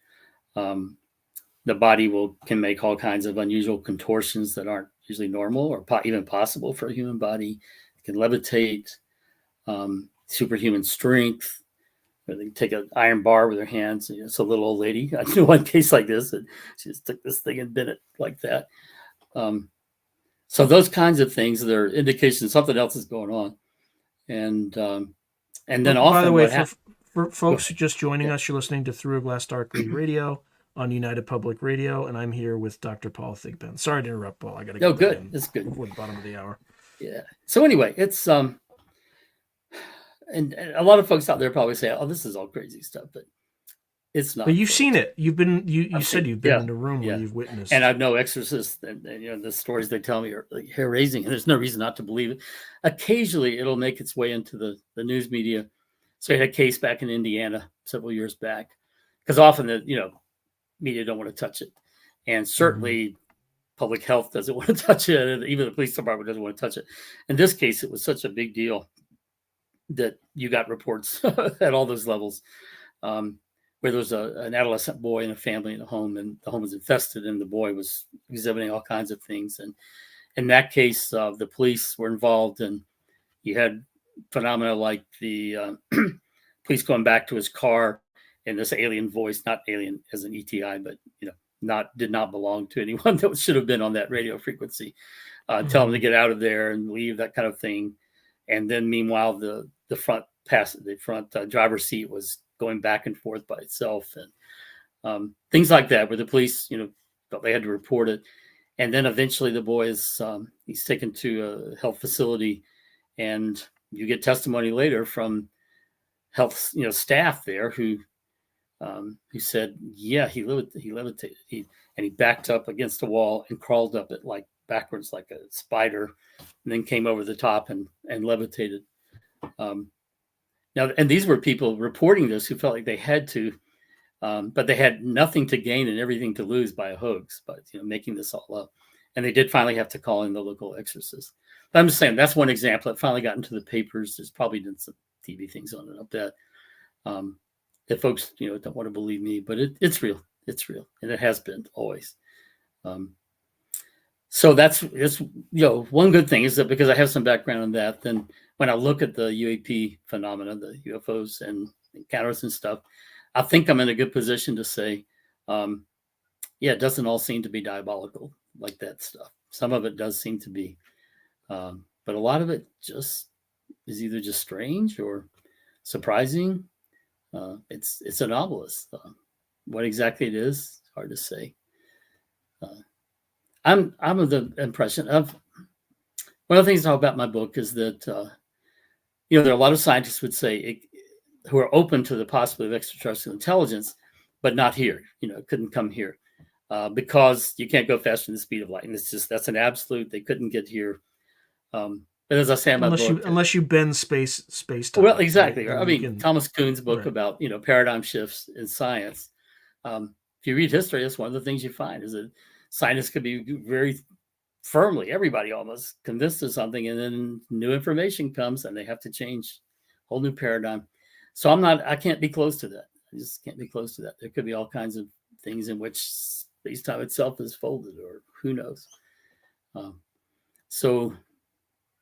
the body can make all kinds of unusual contortions that aren't usually normal or even possible for a human body. It can levitate, superhuman strength. They can take an iron bar with their hands. It's a little old lady. I knew one case like this, and she just took this thing and bent it like that. So those kinds of things, they're indications something else is going on. And then often, by the way, what for folks just joining us, you're listening to Through a Glass Darkly Radio on United Public Radio, and I'm here with Dr. Paul Thigpen. Sorry to interrupt, Paul. I got to get good. in It's good before the bottom of the hour. Yeah. So anyway, it's and a lot of folks out there probably say, "Oh, this is all crazy stuff," but it's not. But you've seen it. You've been. You said you've been in a room where you've witnessed. And I know exorcists, and the stories they tell me are like hair raising, and there's no reason not to believe it. Occasionally, it'll make its way into the news media. So I had a case back in Indiana several years back, because often the media don't want to touch it, and certainly public health doesn't want to touch it, and even the police department doesn't want to touch it. In this case, it was such a big deal that you got reports at all those levels, where there was an adolescent boy in a family in a home, and the home was infested, and the boy was exhibiting all kinds of things. And in that case, the police were involved, and you had phenomena like the police going back to his car, and this alien voice, not alien as an ETI, but did not belong to anyone that should have been on that radio frequency. Tell him to get out of there and leave, that kind of thing. And then meanwhile, the front driver's seat was going back and forth by itself, and things like that, where the police, felt they had to report it. And then eventually the boy is he's taken to a health facility, and you get testimony later from health staff there who said, yeah, he levitated, he backed up against a wall and crawled up it like backwards like a spider, and then came over the top and levitated. Now, and these were people reporting this who felt like they had to, but they had nothing to gain and everything to lose by a hoax, but making this all up. And they did finally have to call in the local exorcist. But I'm just saying that's one example. It finally got into the papers. There's probably been some TV things on it up that that folks don't want to believe me, but it's real. It's real, and it has been always. So that's one good thing is that because I have some background in that, then when I look at the UAP phenomena, the UFOs and encounters and stuff, I think I'm in a good position to say, it doesn't all seem to be diabolical like that stuff. Some of it does seem to be, but a lot of it just is either just strange or surprising. It's anomalous. What exactly it is, hard to say. I'm of the impression of one of the things I talk about in my book is that there are a lot of scientists would say who are open to the possibility of extraterrestrial intelligence, but not here. It couldn't come here because you can't go faster than the speed of light, and that's an absolute. They couldn't get here. But as I say in my book, unless you bend space time. Well, exactly. Right? I mean, Thomas Kuhn's book right. about paradigm shifts in science. If you read history, that's one of the things you find is that scientists could be very firmly, everybody almost convinced of something, and then new information comes and they have to change a whole new paradigm. So I can't be close to that. I just can't be close to that. There could be all kinds of things in which space-time itself is folded, or who knows. So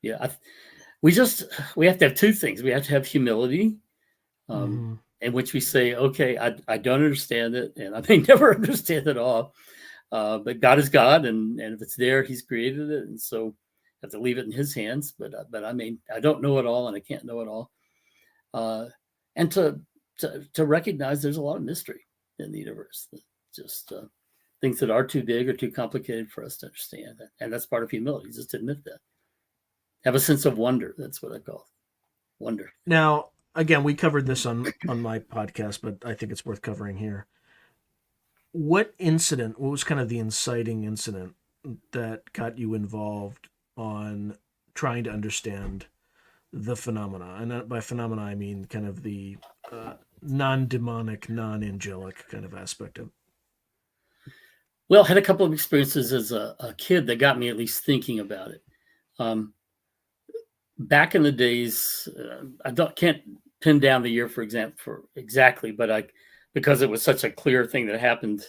yeah, we have to have two things. We have to have humility, in which we say, okay, I don't understand it, and I may never understand it all. But God is God, and if it's there, He's created it, and so I have to leave it in His hands. But I don't know it all, and I can't know it all. And to recognize there's a lot of mystery in the universe, just things that are too big or too complicated for us to understand, and that's part of humility. Just admit that. Have a sense of wonder. That's what I call it. Wonder. Now, again, we covered this on my podcast, but I think it's worth covering here. What was kind of the inciting incident that got you involved on trying to understand the phenomena? And by phenomena, I mean kind of the non-demonic, non-angelic kind of aspect of it. Well, I had a couple of experiences as a kid that got me at least thinking about it. Back in the days, I can't pin down the year, for example, exactly, but because it was such a clear thing that happened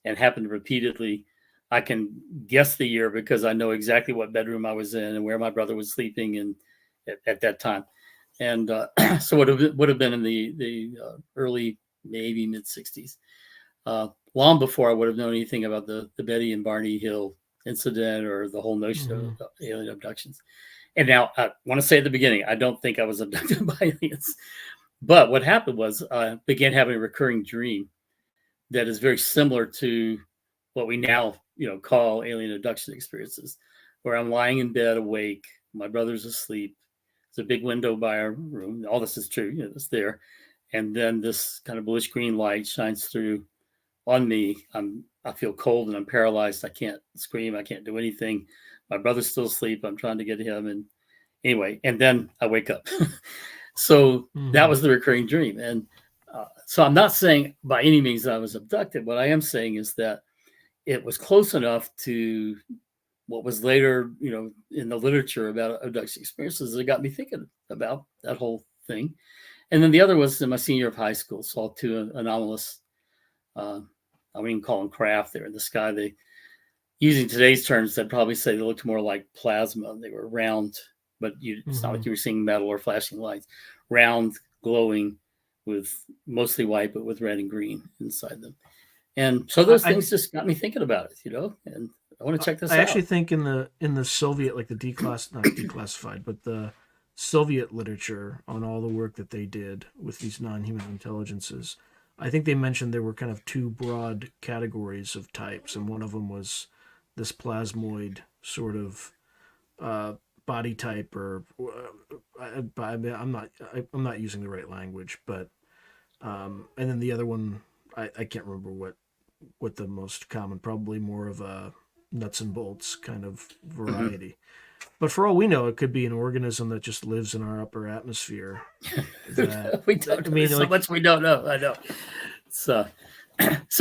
and happened repeatedly, I can guess the year because I know exactly what bedroom I was in and where my brother was sleeping and at that time. And so it would have been in the early, maybe mid 60s, long before I would have known anything about the Betty and Barney Hill incident or the whole notion of alien abductions. And now I want to say at the beginning, I don't think I was abducted by aliens. But what happened was I began having a recurring dream that is very similar to what we now, call alien abduction experiences, where I'm lying in bed awake, my brother's asleep. There's a big window by our room. All this is true, it's there. And then this kind of bluish green light shines through on me. I feel cold and I'm paralyzed. I can't scream. I can't do anything. My brother's still asleep. I'm trying to get him. And anyway, and then I wake up. So that was the recurring dream. And so I'm not saying by any means that I was abducted. What I am saying is that it was close enough to what was later, in the literature about abduction experiences that got me thinking about that whole thing. And then the other was in my senior year of high school, saw two anomalous, I wouldn't even call them craft. They're in the sky. They, using today's terms, I'd probably say they looked more like plasma. They were round, but it's not like you were seeing metal or flashing lights. Round, glowing, with mostly white, but with red and green inside them. And so those things just got me thinking about it, and I want to check this out. I actually think in the Soviet, like the not declassified, but the Soviet literature on all the work that they did with these non-human intelligences, I think they mentioned there were kind of two broad categories of types, and one of them was this plasmoid sort of body type, or I'm not using the right language, but and then the other one, I can't remember what the most common, probably more of a nuts and bolts kind of variety. But for all we know, it could be an organism that just lives in our upper atmosphere. We don't know so much we don't know. I know. So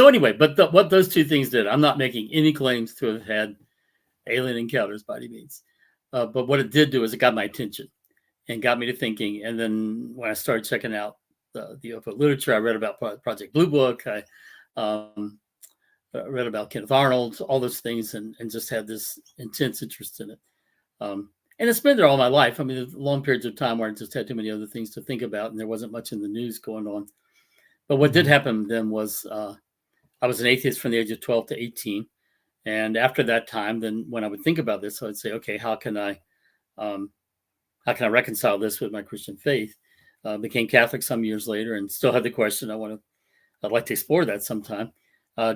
anyway, but what those two things did, I'm not making any claims to have had alien encounters by any means. But what it did do is it got my attention and got me to thinking. And then when I started checking out the UFO literature, I read about Project Blue Book. I read about Kenneth Arnold, all those things, and just had this intense interest in it. And it's been there all my life. I mean, there's long periods of time where I just had too many other things to think about, and there wasn't much in the news going on. But what did happen then was I was an atheist from the age of 12 to 18. And after that time, then when I would think about this, I would say, okay, how can I reconcile this with my Christian faith? became Catholic some years later, and still had the question. I'd like to explore that sometime.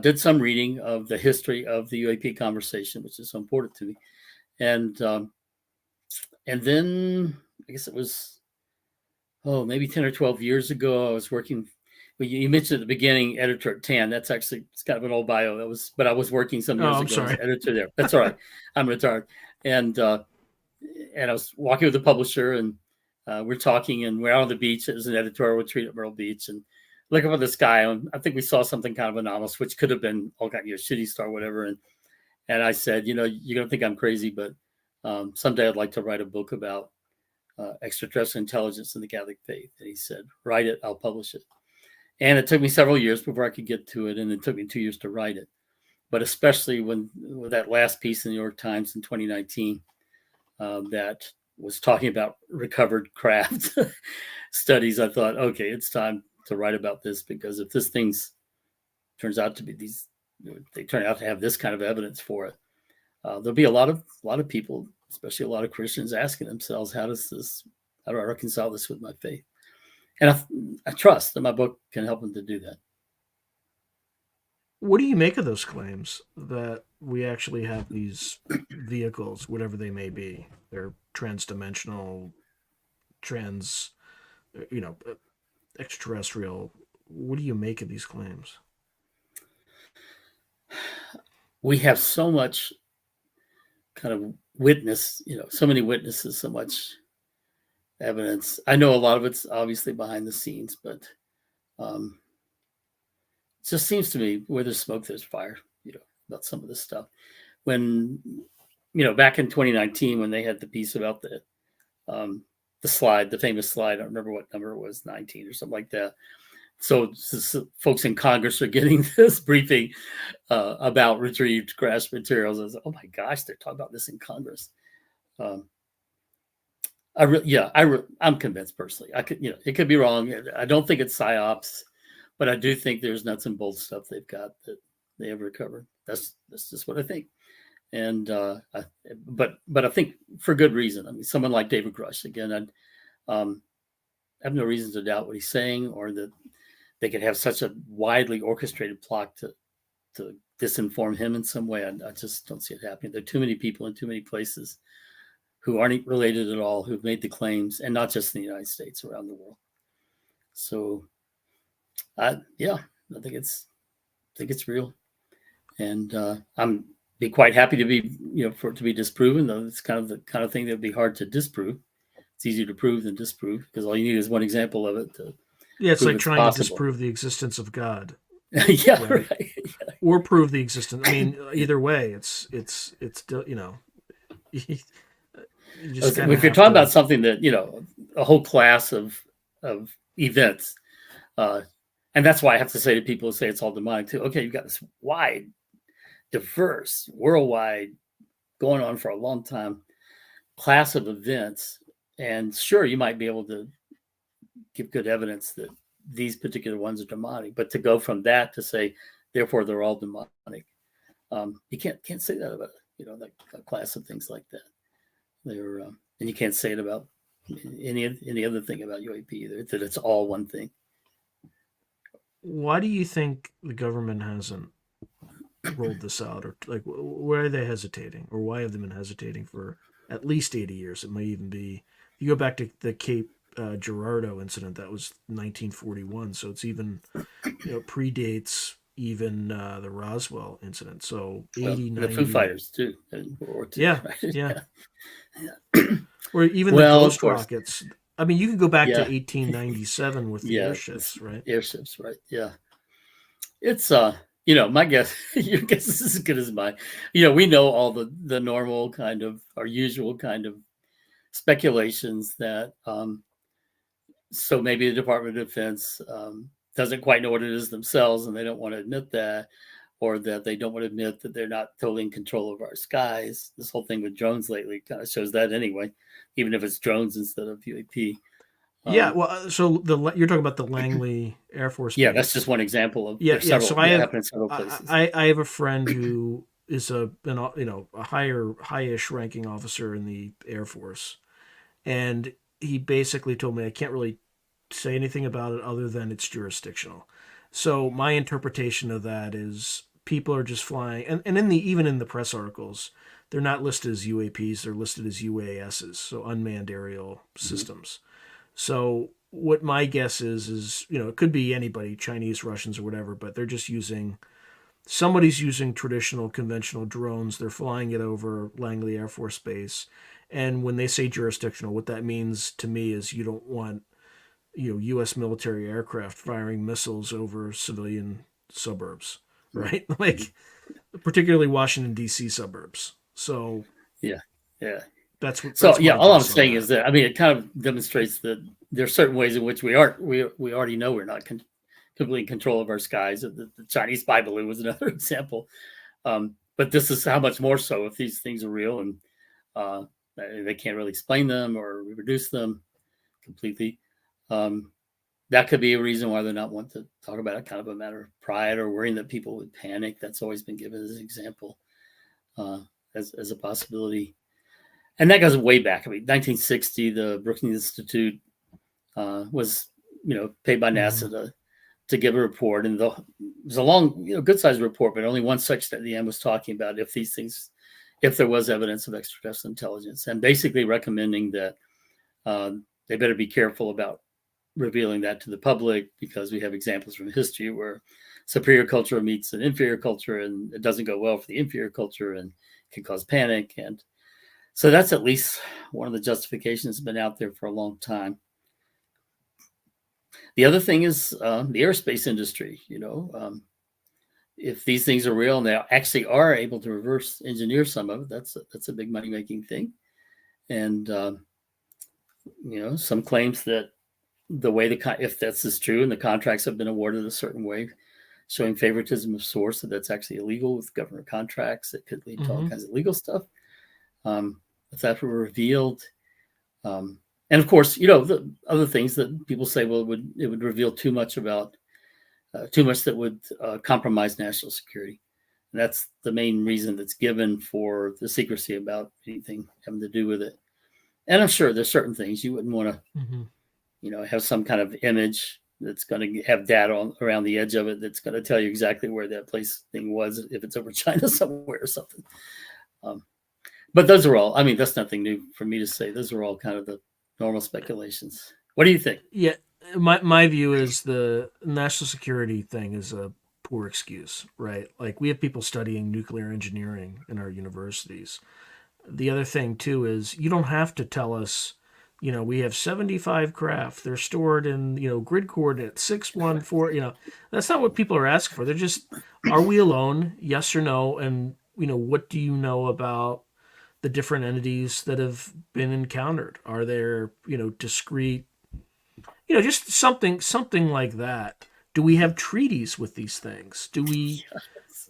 Did some reading of the history of the UAP conversation, which is so important to me, and then I guess it was maybe 10 or 12 years ago. I was working. Well, you mentioned at the beginning, editor at TAN. That's actually, it's kind of an old bio. But I was working some years ago sorry. as editor there. That's all right. I'm retired, and I was walking with the publisher, and we're talking, and we're out on the beach. It was an editorial retreat at Myrtle Beach, and looking for the sky. And I think we saw something kind of anomalous, which could have been all kind of shitty star, whatever. And I said, you're gonna think I'm crazy, but someday I'd like to write a book about extraterrestrial intelligence in the Catholic faith. And he said, write it, I'll publish it. And it took me several years before I could get to it, and it took me 2 years to write it. But especially with that last piece in the New York Times in 2019 that was talking about recovered craft studies, I thought, okay, it's time to write about this, because if this thing's turns out to be they turn out to have this kind of evidence for it, there'll be a lot of people, especially a lot of Christians, asking themselves, how do I reconcile this with my faith? And I trust that my book can help them to do that. What do you make of those claims that we actually have these vehicles, whatever they may be? They're transdimensional, extraterrestrial. What do you make of these claims? We have so much kind of witness, so many witnesses, so much evidence. I know a lot of it's obviously behind the scenes, but it just seems to me where there's smoke, there's fire, about some of this stuff. When, back in 2019, when they had the piece about the slide, the famous slide, I don't remember what number it was, 19 or something like that. So folks in Congress are getting this briefing about retrieved crash materials. I was like, oh my gosh, they're talking about this in Congress. I'm convinced personally. It could be wrong. I don't think it's psyops, but I do think there's nuts and bolts stuff they've got that they have recovered. That's just what I think. And but I think for good reason. I mean, someone like David Grush, again, I have no reason to doubt what he's saying, or that they could have such a widely orchestrated plot to disinform him in some way. I just don't see it happening. There are too many people in too many places who aren't related at all, who've made the claims, and not just in the United States, around the world. So, I think it's real, and I'm be quite happy to be, for it to be disproven. Though it's kind of thing that'd be hard to disprove. It's easier to prove than disprove, because all you need is one example of it to. Yeah, it's like trying to disprove the existence of God. Yeah, right. Yeah. Or prove the existence. I mean, either way, it's still, if you're talking about something that, a whole class of events, and that's why I have to say to people who say it's all demonic too. Okay, you've got this wide, diverse, worldwide, going on for a long time class of events, and sure, you might be able to give good evidence that these particular ones are demonic, but to go from that to say, therefore, they're all demonic, you can't say that about that class of things like that. They're and you can't say it about any other thing about UAP either, that it's all one thing. Why do you think the government hasn't rolled this out, or why are they hesitating, or why have they been hesitating for at least 80 years? It might even be, you go back to the Cape Girardeau incident, that was 1941, so it's even predates even the Roswell incident. So 80, 90. The Foo Fighters too, in World War II, yeah, right? yeah. Or even the ghost rockets. I mean, you could go back to 1897 with the airships, right? Airships, right? Yeah. It's my guess, your guess is as good as mine. We know all the normal kind of, our usual kind of speculations that so maybe the Department of Defense doesn't quite know what it is themselves, and they don't want to admit that, or that they don't want to admit that they're not totally in control of our skies. This whole thing with drones lately kind of shows that anyway, even if it's drones instead of UAP. Yeah, well, so you're talking about the Langley Air Force Base. Yeah, that's just one example of several. So I have in several places. I have a friend who is a highish ranking officer in the Air Force, and he basically told me, I can't really say anything about it other than it's jurisdictional. So my interpretation of that is people are just flying, and even in the press articles, they're not listed as UAPs; they're listed as UASs, so unmanned aerial systems. So what my guess is it could be anybody, Chinese, Russians, or whatever, but they're just using somebody's using traditional conventional drones. They're flying it over Langley Air Force Base, and when they say jurisdictional, what that means to me is you don't want U.S. military aircraft firing missiles over civilian suburbs, right? Like particularly Washington D.C. suburbs. So Yeah, yeah. that's what So that's yeah, my all I'm guess on saying that. is that, I mean, it kind of demonstrates that there are certain ways in which we already know we're not completely in control of our skies. The Chinese spy balloon was another example. But this is how much more so if these things are real and uh, they can't really explain them or reproduce them completely. That could be a reason why they're not wanting to talk about it, kind of a matter of pride or worrying that people would panic. That's always been given as an example, uh, as a possibility. And that goes way back. I mean, 1960, the Brookings Institute was, paid by NASA to give a report, and it was a long, good sized report, but only one section at the end was talking about if there was evidence of extraterrestrial intelligence, and basically recommending that they better be careful about revealing that to the public because we have examples from history where superior culture meets an inferior culture, and it doesn't go well for the inferior culture and can cause panic. And so that's at least one of the justifications that's been out there for a long time. The other thing is the aerospace industry. If these things are real and they actually are able to reverse engineer some of it, that's a big money making thing. And some claims that if this is true and the contracts have been awarded a certain way, showing favoritism of source, that's actually illegal with government contracts. It could lead to all kinds of legal stuff. If that were revealed, and of course, the other things that people say, well, it would reveal too much that would compromise national security. And that's the main reason that's given for the secrecy about anything having to do with it. And I'm sure there's certain things you wouldn't want to, have some kind of image that's going to have data around the edge of it that's going to tell you exactly where that thing was if it's over China somewhere or something. But those are all, I mean, that's nothing new for me to say. Those are all kind of the normal speculations. What do you think? Yeah, my view is the national security thing is a poor excuse, right? Like we have people studying nuclear engineering in our universities. The other thing too is you don't have to tell us, we have 75 craft. They're stored in, grid coordinate 614. That's not what people are asking for. They're just, are we alone? Yes or no? And, what do you know about the different entities that have been encountered? Are there, discrete, just something like that? Do we have treaties with these things? Do we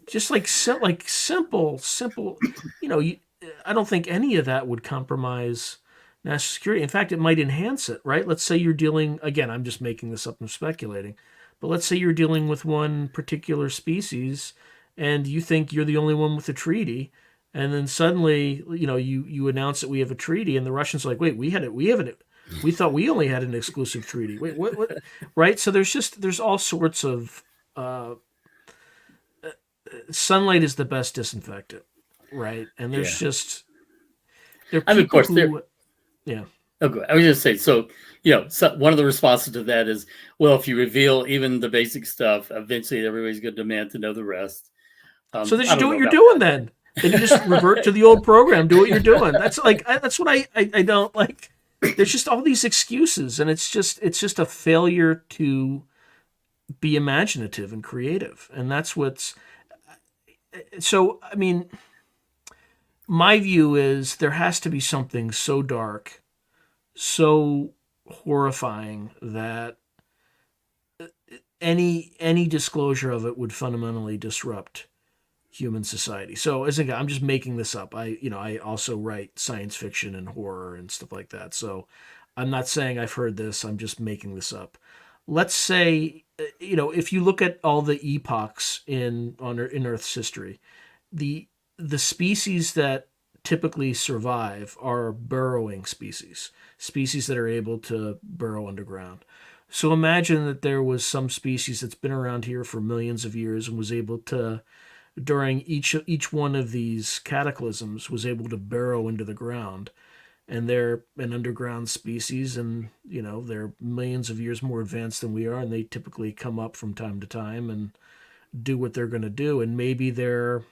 just like simple? I don't think any of that would compromise national security. In fact, it might enhance it, right? Let's say you're dealing, again, I'm just making this up and speculating, but let's say you're dealing with one particular species and you think you're the only one with a treaty. And then suddenly, you announce that we have a treaty, and the Russians are like, wait, we thought we only had an exclusive treaty. Wait, what? Right? So there's all sorts of sunlight is the best disinfectant, right? And there's there are I mean, of people course, who, yeah. Okay, I was just saying. So, one of the responses to that is, well, if you reveal even the basic stuff, eventually everybody's going to demand to know the rest. So then you do what you're doing then. Then you just revert to the old program. Do what you're doing. That's that's what I don't like. There's just all these excuses, and it's just a failure to be imaginative and creative, and that's what's. So I mean, my view is there has to be something so dark, so horrifying that any disclosure of it would fundamentally disrupt human society. So as again, I'm just making this up. I also write science fiction and horror and stuff like that. So I'm not saying I've heard this. I'm just making this up. Let's say, if you look at all the epochs in Earth's history, the species that typically survive are burrowing species that are able to burrow underground. So imagine that there was some species that's been around here for millions of years and was able to, during each one of these cataclysms, was able to burrow into the ground. And they're an underground species, and they're millions of years more advanced than we are, and they typically come up from time to time and do what they're going to do. And maybe they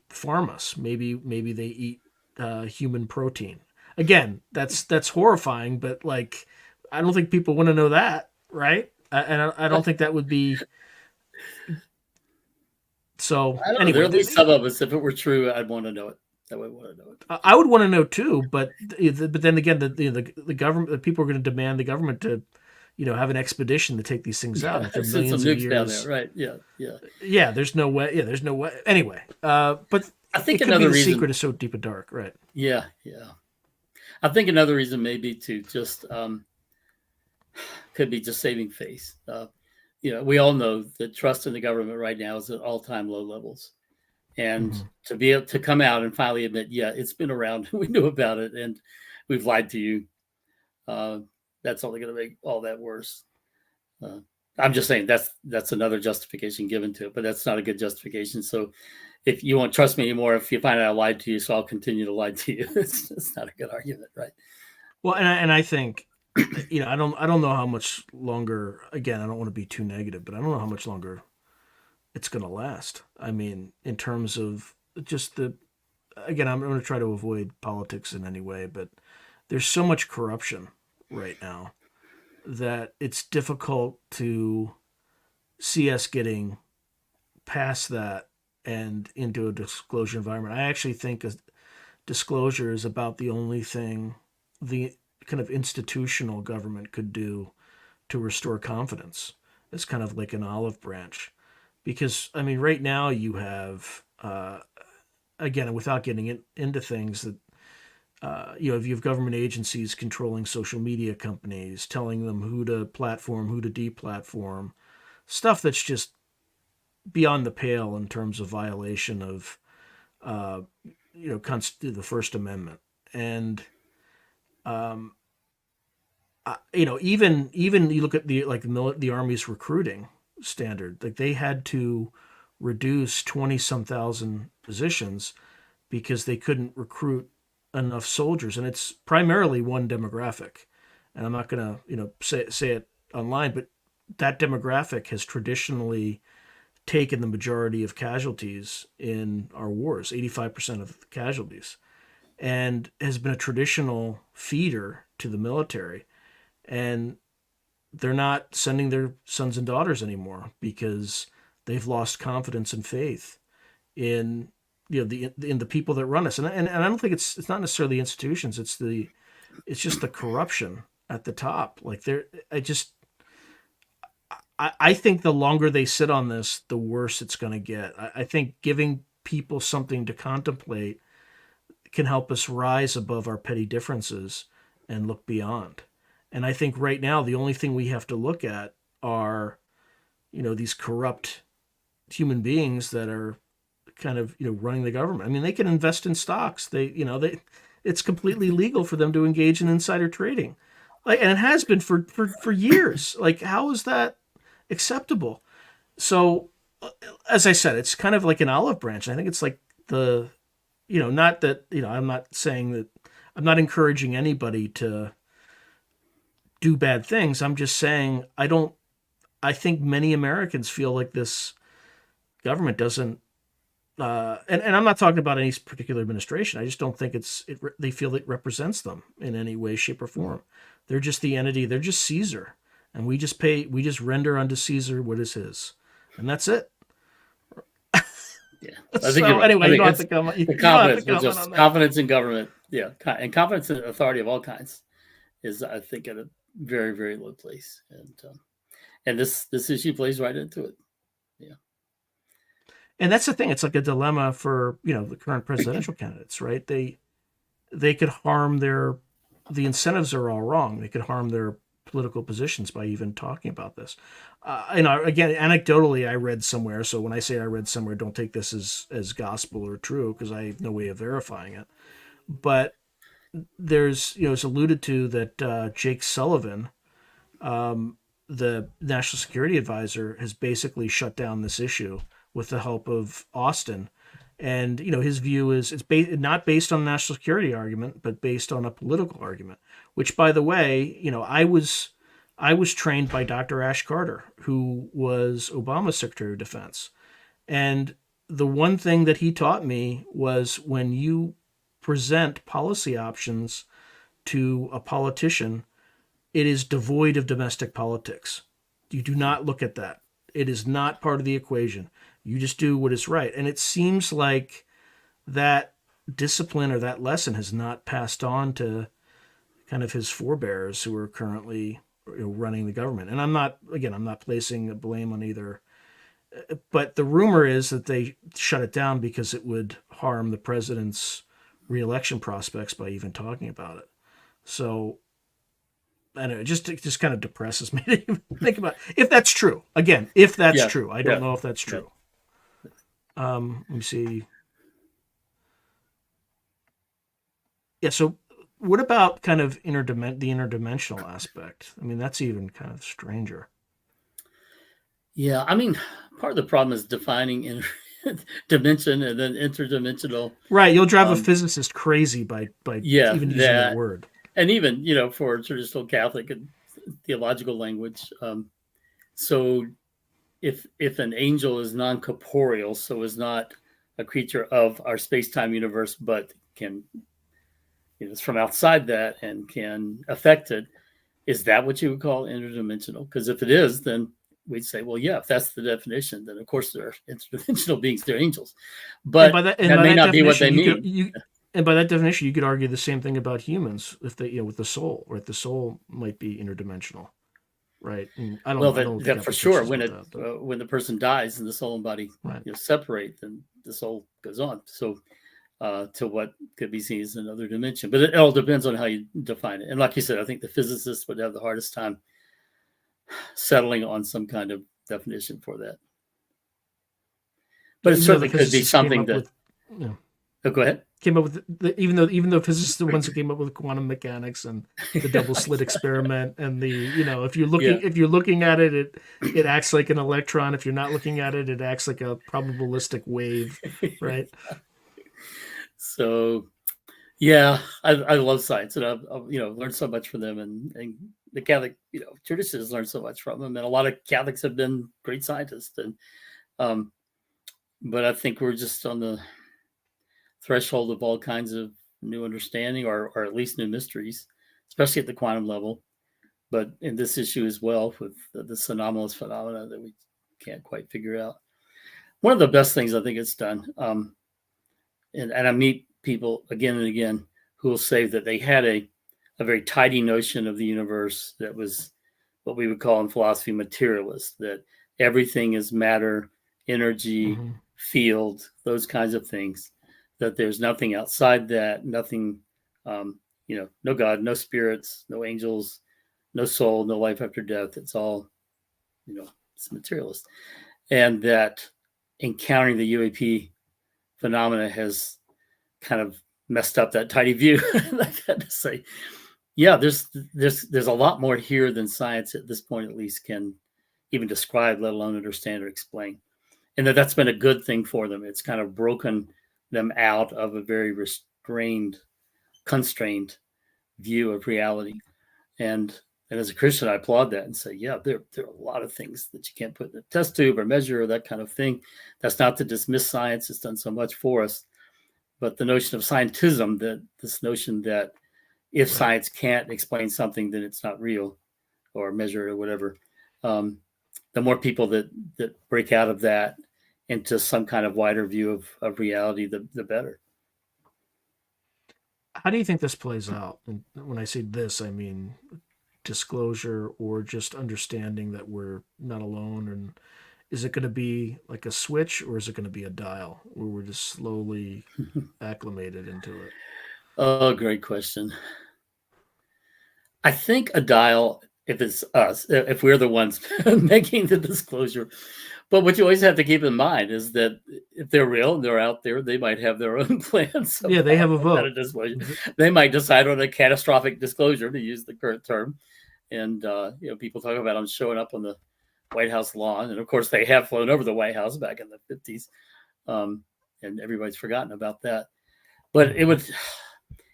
farm us. Maybe they eat human protein. Again, that's horrifying, but like, I don't think people want to know that, right? And I don't think that would be so. I don't know. There are Anyway, at least some of us. If it were true, I'd want to know it. I would want to know it. I would want to know too, but then again, the government, the people are going to demand the government to, have an expedition to take these things out Yeah, after send some millions of nukes down years. there, right? Yeah, yeah. Yeah, there's no way. Yeah, there's no way. Anyway, but I think it could be another the reason. secret is so deep and dark, right? Yeah, yeah. I think another reason maybe to just could be just saving face. We all know that trust in the government right now is at all-time low levels, and Mm-hmm. to be able to come out and finally admit, yeah, it's been around, we knew about it, and we've lied to you. Uh, that's only going to make all that worse. Uh, I'm just saying that's another justification given to it, but that's not a good justification. So if you won't trust me anymore, if you find out I lied to you, so I'll continue to lie to you. It's not a good argument, right? Well, and I think, I don't know how much longer. Again, I don't want to be too negative, but I don't know how much longer it's going to last. I mean, in terms of just the, again, I'm going to try to avoid politics in any way, but there's so much corruption right now that it's difficult to see us getting past that and into a disclosure environment. I actually think a disclosure is about the only thing the kind of institutional government could do to restore confidence. It's kind of like an olive branch. Because, I mean, right now you have, again, without getting into things that, if you have government agencies controlling social media companies, telling them who to platform, who to deplatform, stuff that's just beyond the pale in terms of violation of, uh, the First Amendment. And, um, even you look at the Army's recruiting standard, like they had to reduce 20 some thousand positions because they couldn't recruit enough soldiers, and it's primarily one demographic. And I'm not going to say it online, but that demographic has traditionally taken the majority of casualties in our wars, 85% of the casualties, and has been a traditional feeder to the military. And they're not sending their sons and daughters anymore because they've lost confidence and faith in in the people that run us. And I don't think it's not necessarily the institutions. It's just the corruption at the top. Like I think the longer they sit on this, the worse it's going to get. I think giving people something to contemplate can help us rise above our petty differences and look beyond. And I think right now the only thing we have to look at are, these corrupt human beings that are kind of running the government. I mean, they can invest in stocks. It's completely legal for them to engage in insider trading, like, and it has been for years. Like, how is that acceptable? So, as I said, it's kind of like an olive branch. I think it's like the, not that I'm not saying that I'm not encouraging anybody to do bad things. I'm just saying I don't. I think many Americans feel like this government doesn't. And I'm not talking about any particular administration. I just don't think they feel it represents them in any way, shape, or form. They're just the entity. They're just Caesar, and we just render unto Caesar what is his, and that's it. Yeah, I think So you're right. I anyway, you think don't have it's to comment. You the don't have to confidence, but comment on just that. confidence in government. Yeah, and confidence in authority of all kinds is, I think, at a very, very low place. And this issue plays right into it. Yeah, And that's the thing. It's like a dilemma for the current presidential candidates, right? They could harm the incentives are all wrong. They could harm their political positions by even talking about this. Again, anecdotally, I read somewhere. So when I say I read somewhere, don't take this as gospel or true because I have no way of verifying it. But it's alluded to that Jake Sullivan, the national security advisor has basically shut down this issue with the help of Austin. And his view is it's not based on a national security argument, but based on a political argument. Which, by the way, I was trained by Dr. Ash Carter, who was Obama's Secretary of Defense, and the one thing that he taught me was when you present policy options to a politician, it is devoid of domestic politics. You do not look at that. It is not part of the equation. You just do what is right. And it seems like that discipline or that lesson has not passed on to kind of his forebears who are currently running the government. And I'm not placing a blame on either. But the rumor is that they shut it down because it would harm the president's reelection prospects by even talking about it. So I don't know, it just kind of depresses me to even think about if that's true. Again, if that's true. I don't know if that's true. Let me see. Yeah, so what about kind of the interdimensional aspect? I mean, that's even kind of stranger. Yeah, I mean, part of the problem is defining dimension and then interdimensional. Right, you'll drive a physicist crazy by even using that word. And even, for traditional Catholic and theological language. So if an angel is non-corporeal, so is not a creature of our space-time universe, but is from outside that and can affect it, is that what you would call interdimensional? Because if it is, then we'd say, well, yeah, if that's the definition, then of course they're interdimensional beings, they're angels. But that may not be what they mean. And by that definition, you could argue the same thing about humans if they, with the soul, right? The soul might be interdimensional, right? And I don't know that for sure. When when the person dies and the soul and body separate, then the soul goes on. So to what could be seen as another dimension, but it all depends on how you define it. And like you said, I think the physicists would have the hardest time settling on some kind of definition for that. But it certainly could be something that. Oh, go ahead. Came up with even though physicists are the ones who came up with quantum mechanics and the double slit experiment and the if you're looking at it, it acts like an electron. If you're not looking at it, it acts like a probabilistic wave, right? So, yeah, I love science, and I've learned so much from them, and the Catholic tradition has learned so much from them, and a lot of Catholics have been great scientists, and but I think we're just on the threshold of all kinds of new understanding or at least new mysteries, especially at the quantum level, but in this issue as well with this anomalous phenomena that we can't quite figure out. One of the best things I think it's done, and I meet people again and again who will say that they had a very tidy notion of the universe that was what we would call in philosophy materialist, that everything is matter, energy, field, those kinds of things, that there's nothing outside that, nothing, no God, no spirits, no angels, no soul, no life after death. It's all, it's materialist. And that encountering the UAP phenomena has kind of messed up that tidy view. I had to say, yeah, there's a lot more here than science at this point at least can even describe, let alone understand or explain. And that's been a good thing for them. It's kind of broken them out of a very constrained view of reality. And as a Christian, I applaud that and say, yeah, there are a lot of things that you can't put in a test tube or measure or that kind of thing. That's not to dismiss science. It's done so much for us. But the notion of scientism, this notion that if science can't explain something, then it's not real or measured or whatever. The more people that break out of that into some kind of wider view of reality, the better. How do you think this plays out? And when I say this, I mean disclosure or just understanding that we're not alone. And is it going to be like a switch or is it going to be a dial where we're just slowly acclimated into it? Oh, great question. I think a dial, if it's us, if we're the ones making the disclosure. But what you always have to keep in mind is that if they're real and they're out there, they might have their own plans. Yeah, they have a vote. They might decide on a catastrophic disclosure, to use the current term, And people talk about them showing up on the White House lawn, and of course they have flown over the White House back in the 50s, and everybody's forgotten about that. But it would,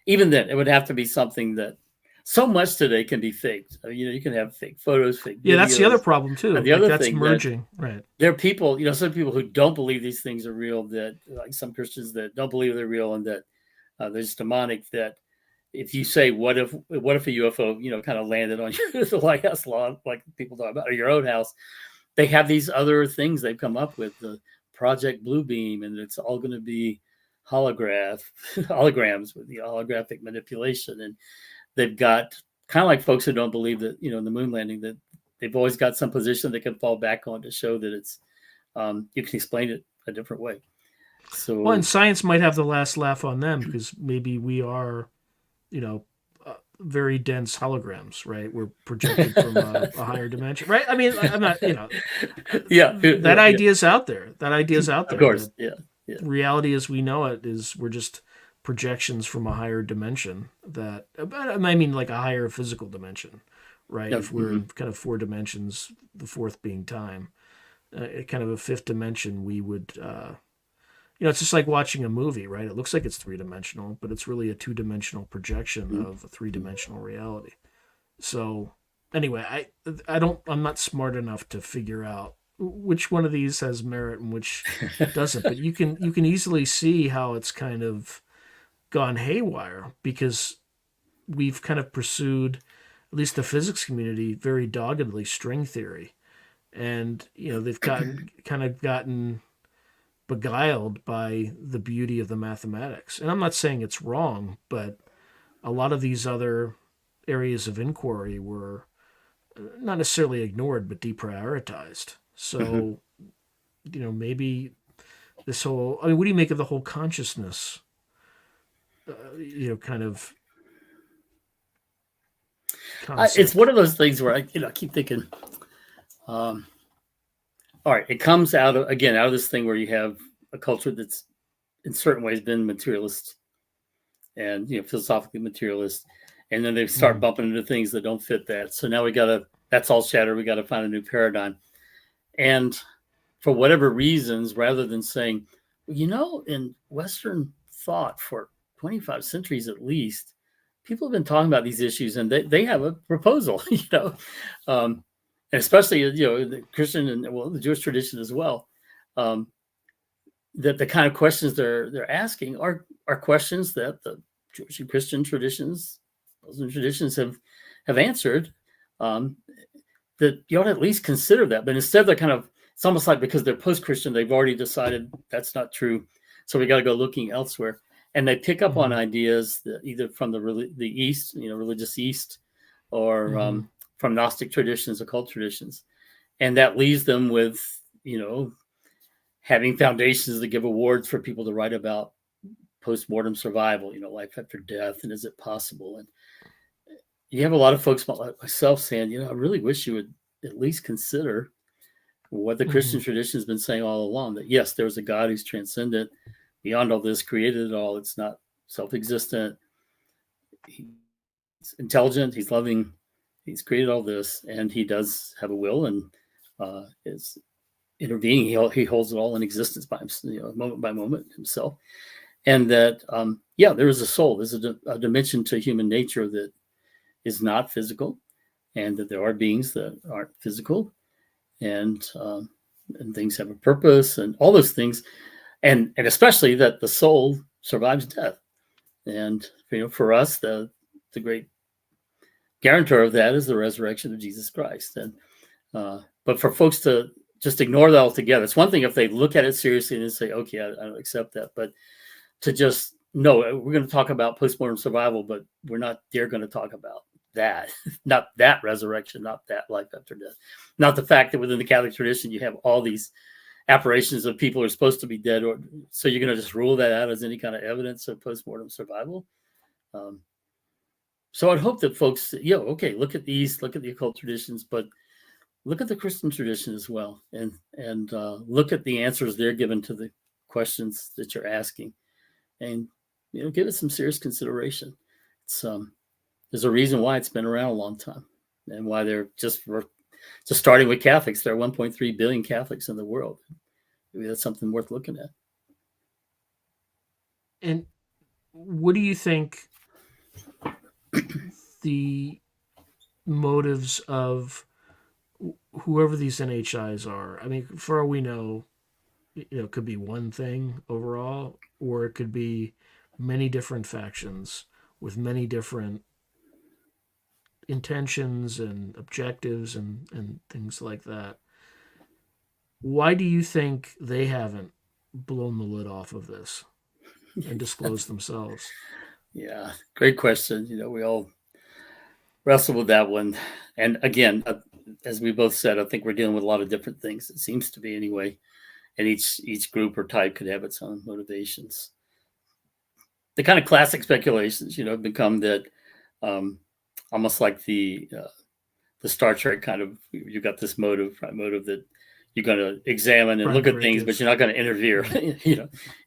even then, it would have to be something that so much today can be faked. You can have fake photos, fake videos. That's the other problem too. And the other that's thing merging, right? There are people, some people who don't believe these things are real, that like some Christians that don't believe they're real and that there's demonic, that if you say, what if a UFO, kind of landed on the White House lawn, like people talk about, or your own house, they have these other things they've come up with, the Project Bluebeam, and it's all going to be holograms with the holographic manipulation. And they've got kind of like folks who don't believe that, in the moon landing, that they've always got some position they can fall back on to show that it's, you can explain it a different way. So, and science might have the last laugh on them, because maybe we are, very dense holograms, right? We're projected from a higher dimension, right? I mean, I'm not, that idea's out there. That idea's out there. Of course, Reality as we know it we're just projections from a higher dimension. I mean, like a higher physical dimension, right? If we're in kind of 4 dimensions, the fourth being time, kind of a fifth dimension, we would. It's just like watching a movie, right? It looks like it's 3-dimensional, but it's really a 2-dimensional projection of a 3-dimensional reality. So anyway, I'm not smart enough to figure out which one of these has merit and which doesn't, but you can easily see how it's kind of gone haywire, because we've kind of pursued, at least the physics community, very doggedly string theory. And, they've gotten beguiled by the beauty of the mathematics. And I'm not saying it's wrong, but a lot of these other areas of inquiry were not necessarily ignored, but deprioritized. So, maybe this whole, what do you make of the whole consciousness, kind of concept? It's one of those things where I keep thinking, all right, it comes out of this thing where you have a culture that's in certain ways been materialist and, philosophically materialist. And then they start bumping into things that don't fit that. So now that's all shattered. We got to find a new paradigm. And for whatever reasons, rather than saying, in Western thought for 25 centuries at least, people have been talking about these issues, and they have a proposal, and especially, the Christian and the Jewish tradition as well, that the kind of questions they're asking are questions that the Jewish and Christian traditions, Muslim traditions have answered, that you ought to at least consider that. But instead, it's almost like, because they're post-Christian, they've already decided that's not true. So we got to go looking elsewhere. And they pick up on ideas that either from the East, religious East, or from Gnostic traditions, occult traditions. And that leaves them with, having foundations that give awards for people to write about post-mortem survival, life after death, and is it possible? And you have a lot of folks like myself saying, I really wish you would at least consider what the Christian tradition has been saying all along, that yes, there's a God who's transcendent, beyond all this, created it all. It's not self-existent. He's intelligent. He's loving. He's created all this, and he does have a will, and is intervening. He holds it all in existence by himself, moment by moment himself. And that, there is a soul. There's a dimension to human nature that is not physical, and that there are beings that aren't physical, and things have a purpose, and all those things, and especially that the soul survives death. And for us, the great guarantor of that is the resurrection of Jesus Christ. And but for folks to just ignore that altogether, it's one thing if they look at it seriously and say, okay, I don't accept that, but to just, no, we're going to talk about postmortem survival, but we're not going to talk about that, not that resurrection, not that life after death, not the fact that within the Catholic tradition you have all these apparitions of people who are supposed to be dead, or so you're going to just rule that out as any kind of evidence of postmortem survival. So I'd hope that folks, okay, look at the occult traditions, but look at the Christian tradition as well, and look at the answers they're given to the questions that you're asking, and give it some serious consideration. It's there's a reason why it's been around a long time. and why they're just starting with Catholics. There are 1.3 billion Catholics in the world. Maybe that's something worth looking at. And what do you think the motives of whoever these NHIs are? I mean, for all we know, it could be one thing overall, or it could be many different factions with many different intentions and objectives and things like that. Why do you think they haven't blown the lid off of this and disclosed themselves? Yeah, great question. We all wrestle with that one. And again, as we both said, I think we're dealing with a lot of different things. It seems to be anyway. And each group or type could have its own motivations. The kind of classic speculations, have become that almost like the Star Trek kind of, you got this motive that you're going to examine and look at things, but you're not going to interfere,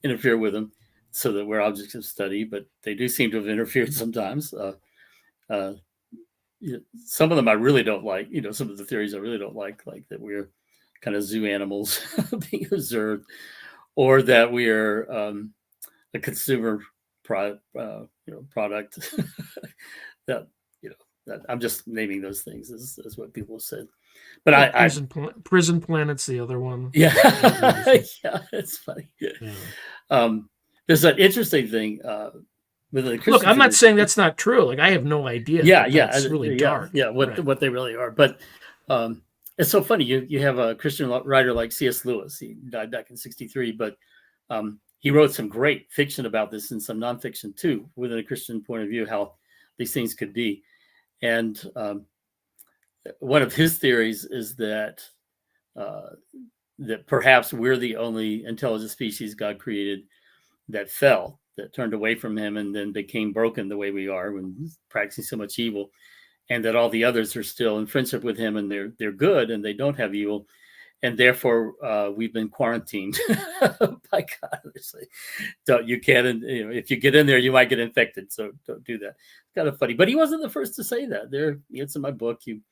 interfere with them, so that we're objects of study. But they do seem to have interfered sometimes. Some of them I really don't like. Some of the theories I really don't like that we're kind of zoo animals being observed, or that we are a consumer product. That that I'm just naming those things as what people have said. But Prison Planet's the other one. Yeah, yeah, it's funny. Yeah. There's an interesting thing. Look, I'm not saying that's not true. Like, I have no idea. Yeah, it's really dark. Yeah, what they really are. But it's so funny. You have a Christian writer like C.S. Lewis. He died back in '63, but he wrote some great fiction about this and some nonfiction too, within a Christian point of view, how these things could be. And one of his theories is that that perhaps we're the only intelligent species God created that fell, that turned away from him and then became broken the way we are when practicing so much evil, and that all the others are still in friendship with him and they're good and they don't have evil, and therefore we've been quarantined by God. Don't, you can't, if you get in there, you might get infected, so don't do that. It's kind of funny, but he wasn't the first to say that. It's in my book. You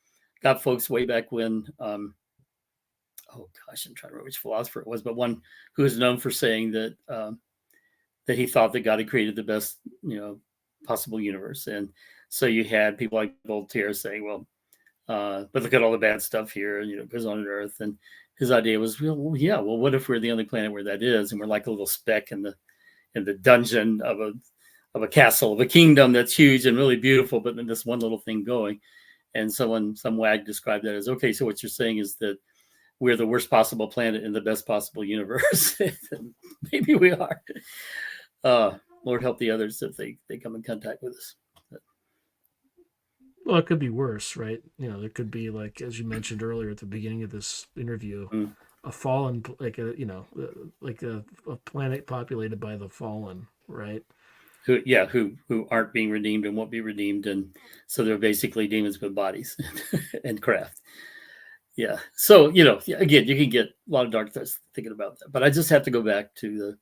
got folks way back when. Oh gosh, I'm trying to remember which philosopher it was, but one who is known for saying that that he thought that God had created the best, possible universe. And so you had people like Voltaire saying, well, but look at all the bad stuff here, goes on Earth. And his idea was, well, what if we're the only planet where that is, and we're like a little speck in the dungeon of a castle, of a kingdom that's huge and really beautiful, but then this one little thing going. And some wag described that as, okay, so what you're saying is that we're the worst possible planet in the best possible universe. Maybe we are. Lord help the others if they come in contact with us. Well, it could be worse, right? There could be, like, as you mentioned earlier at the beginning of this interview, a fallen, like a planet populated by the fallen, right? Who aren't being redeemed and won't be redeemed, and so they're basically demons with bodies and craft. Yeah. So, again, you can get a lot of dark thoughts thinking about that. But I just have to go back to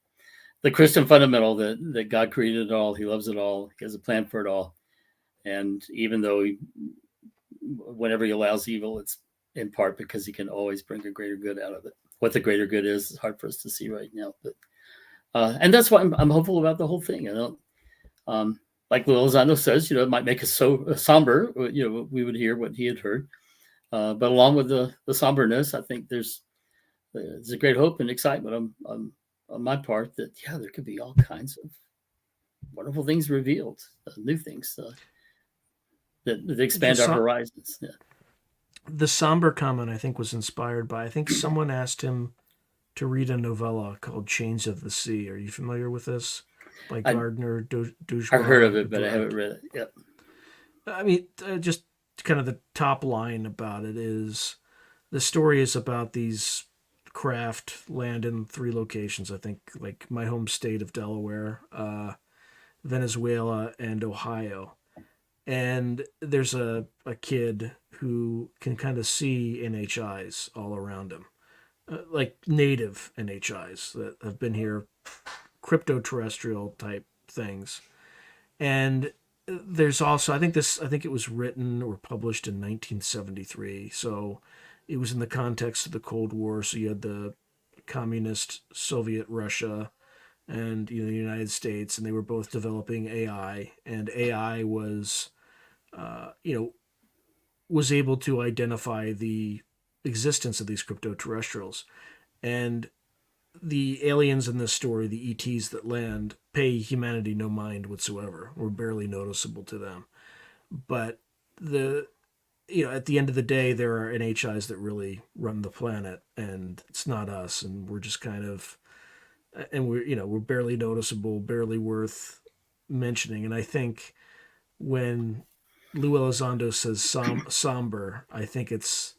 the Christian fundamental that God created it all. He loves it all. He has a plan for it all. And even though whenever he allows evil, it's in part because he can always bring a greater good out of it. What the greater good is hard for us to see right now. But and that's why I'm hopeful about the whole thing. I don't, like Lozano says, it might make us so somber. We would hear what he had heard. But along with the somberness, I think there's a great hope and excitement on my part that, there could be all kinds of wonderful things revealed, new things that expand our horizons. Yeah. The somber comment, I think, was inspired by, I think someone asked him to read a novella called Chains of the Sea. Are you familiar with this? By Gardner Doujou. I've heard of it, but I haven't read it. Yep. I mean, just kind of the top line about it is the story is about these craft land in 3 locations, I think, like my home state of Delaware, Venezuela, and Ohio. And there's a kid who can kind of see NHIs all around him, like native NHIs that have been here, cryptoterrestrial type things. And there's also, I think it was written or published in 1973. So it was in the context of the Cold War. So you had the communist Soviet Russia and the United States, and they were both developing AI, and AI was you know was able to identify the existence of these crypto-terrestrials. And the aliens in this story, the ETs that land, pay humanity no mind whatsoever. We're barely noticeable to them. But the at the end of the day, there are NHIs that really run the planet, and it's not us, and we're just kind of, and we're barely noticeable, barely worth mentioning. And I think when Lou Elizondo says somber, I think it's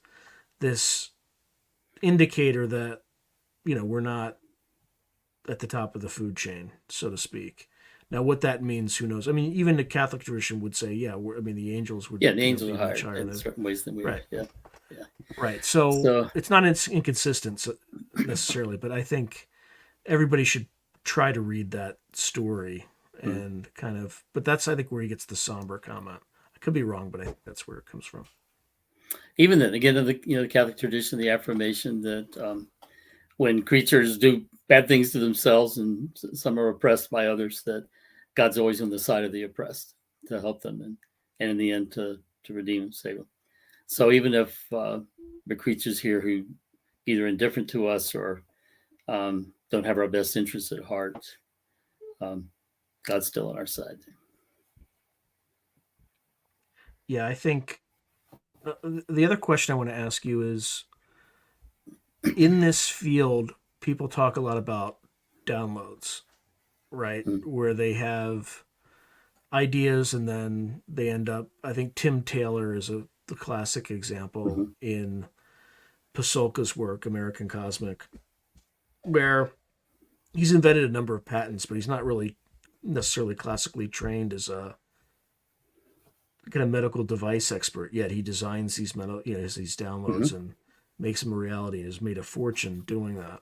this indicator that we're not at the top of the food chain, so to speak. Now, what that means, who knows? I mean, even the Catholic tradition would say, yeah, the angels would Yeah, the angels be are much higher higher in than certain ways than we are. right, Yeah, yeah. right. So So it's not inconsistent necessarily, but I think everybody should try to read that story hmm. and kind of. But that's, I think, where he gets the somber comment. I could be wrong, but I think that's where it comes from. Even then, again, in the Catholic tradition, the affirmation that when creatures do bad things to themselves and some are oppressed by others, that God's always on the side of the oppressed to help them and in the end to redeem them, save them. So even if the creatures here who either indifferent to us or don't have our best interests at heart, um, God's still on our side. Yeah, I think the other question I want to ask you is, in this field, people talk a lot about downloads, right? Mm-hmm. Where they have ideas and then they end up. I think Tim Taylor is the classic example Mm-hmm. in Pasolka's work, American Cosmic, where he's invented a number of patents, but he's not really necessarily classically trained as a kind of medical device expert. Yet he designs these these downloads Mm-hmm. and makes them a reality. And has made a fortune doing that.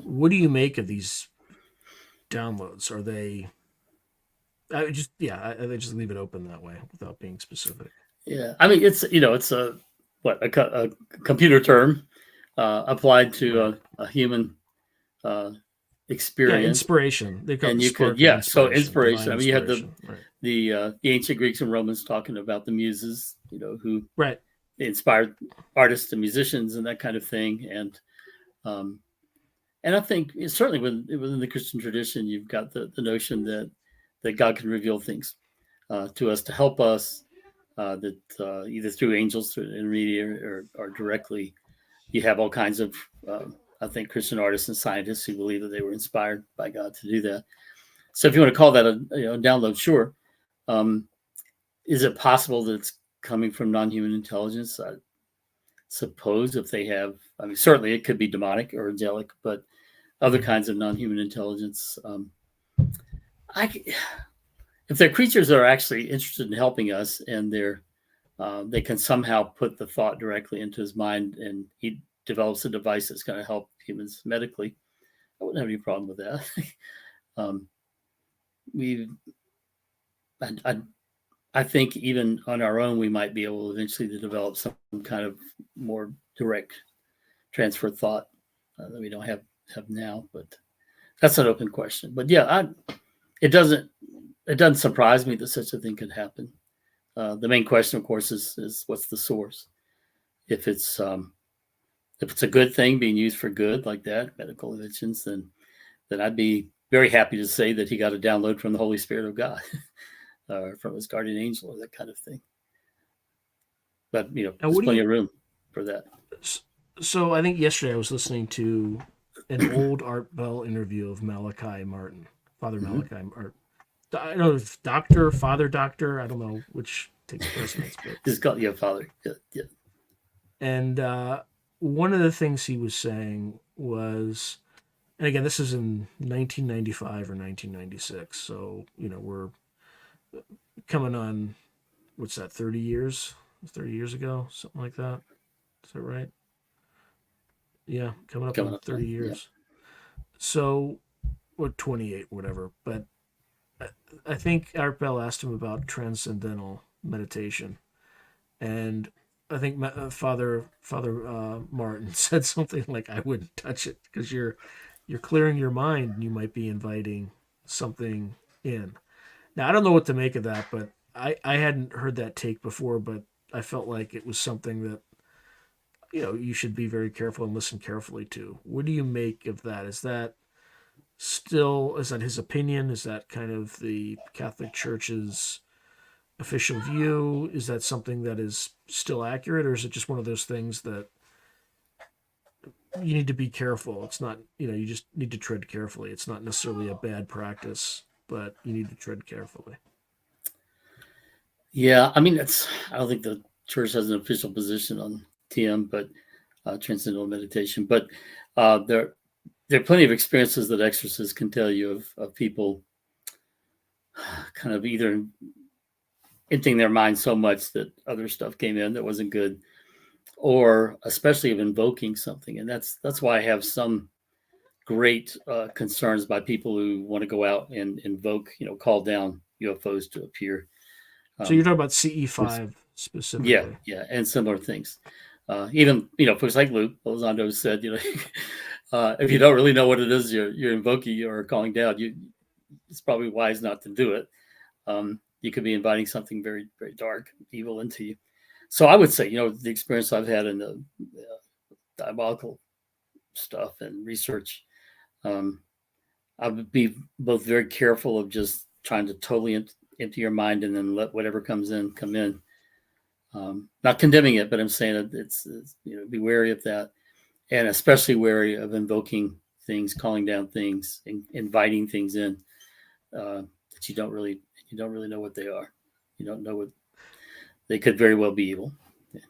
What do you make of these downloads? Are they? I just leave it open that way without being specific. Yeah, I mean it's a computer term applied to Right. a human uh, Yeah, experience, inspiration. They call it and the you could spark of so inspiration, inspiration. divine I mean, you had inspiration. Right. the ancient Greeks and Romans talking about the muses, who Right. inspired artists and musicians and that kind of thing, um, and I think certainly within the Christian tradition, you've got the notion that God can reveal things to us to help us, that either through angels, through an intermediary, or directly. You have all kinds of, I think, Christian artists and scientists who believe that they were inspired by God to do that. So if you want to call that a download, sure. Um, is it possible that it's coming from non-human intelligence? I suppose if they have, I mean, certainly it could be demonic or angelic, but other Mm-hmm. kinds of non-human intelligence. I, if they're creatures that are actually interested in helping us and they can somehow put the thought directly into his mind and he develops a device that's going to help humans medically, I wouldn't have any problem with that. um, we, I, I think even on our own, we might be able eventually to develop some kind of more direct transfer thought that we don't have now. But that's an open question. But yeah, it doesn't it doesn't surprise me that such a thing could happen. The main question, of course, is what's the source? If it's um, if it's a good thing being used for good like that, medical inventions, then I'd be very happy to say that he got a download from the Holy Spirit of God, or from his guardian angel, or that kind of thing. But Now, there's what do plenty you? of room for that. So I think yesterday I was listening to an old Art Bell interview of Malachi Martin, Father Mm-hmm. Malachi, or I don't know if Doctor, Father Doctor. I don't know which takes precedence, but He's got your father. Yeah, yeah. and one of the things he was saying was, and again, this is in 1995 or 1996, so we're coming on, what's that, 30 years, 30 years ago, something like that. Is that right? Yeah, coming up Coming on up 30 on. Yeah. years. So, or 28, whatever. But I think Art Bell asked him about transcendental meditation, and I think Father Martin said something like, "I wouldn't touch it because you're clearing your mind, and you might be inviting something in." Now I don't know what to make of that, but I hadn't heard that take before, but I felt like it was something that you should be very careful and listen carefully to. What do you make of that? Is that his opinion? Is that kind of the Catholic Church's official view? Is that something that is still accurate, or is it just one of those things that you need to be careful? It's not, you just need to tread carefully. It's not necessarily a bad practice, but you need to tread carefully. Yeah, I mean, I don't think the church has an official position on TM, but transcendental meditation. But there are plenty of experiences that exorcists can tell you of people kind of either emptying their mind so much that other stuff came in that wasn't good, or especially of invoking something. And that's why I have some great concerns by people who want to go out and invoke, call down UFOs to appear. So you're Um, talking about and, CE5 yeah, specifically. yeah, and similar things. Even folks like Luke Elizondo said, if you don't really know what it is you're invoking or calling down, it's probably wise not to do it. You could be inviting something very, very dark, evil into you. So I would say, the experience I've had in the diabolical stuff and research, um, I would be both very careful of just trying to totally empty your mind and then let whatever comes in come in. Not condemning it, but I'm saying that it's be wary of that, and especially wary of invoking things, calling down things, inviting things in that you don't really know what they are. You don't know what they could very well be evil. Yeah.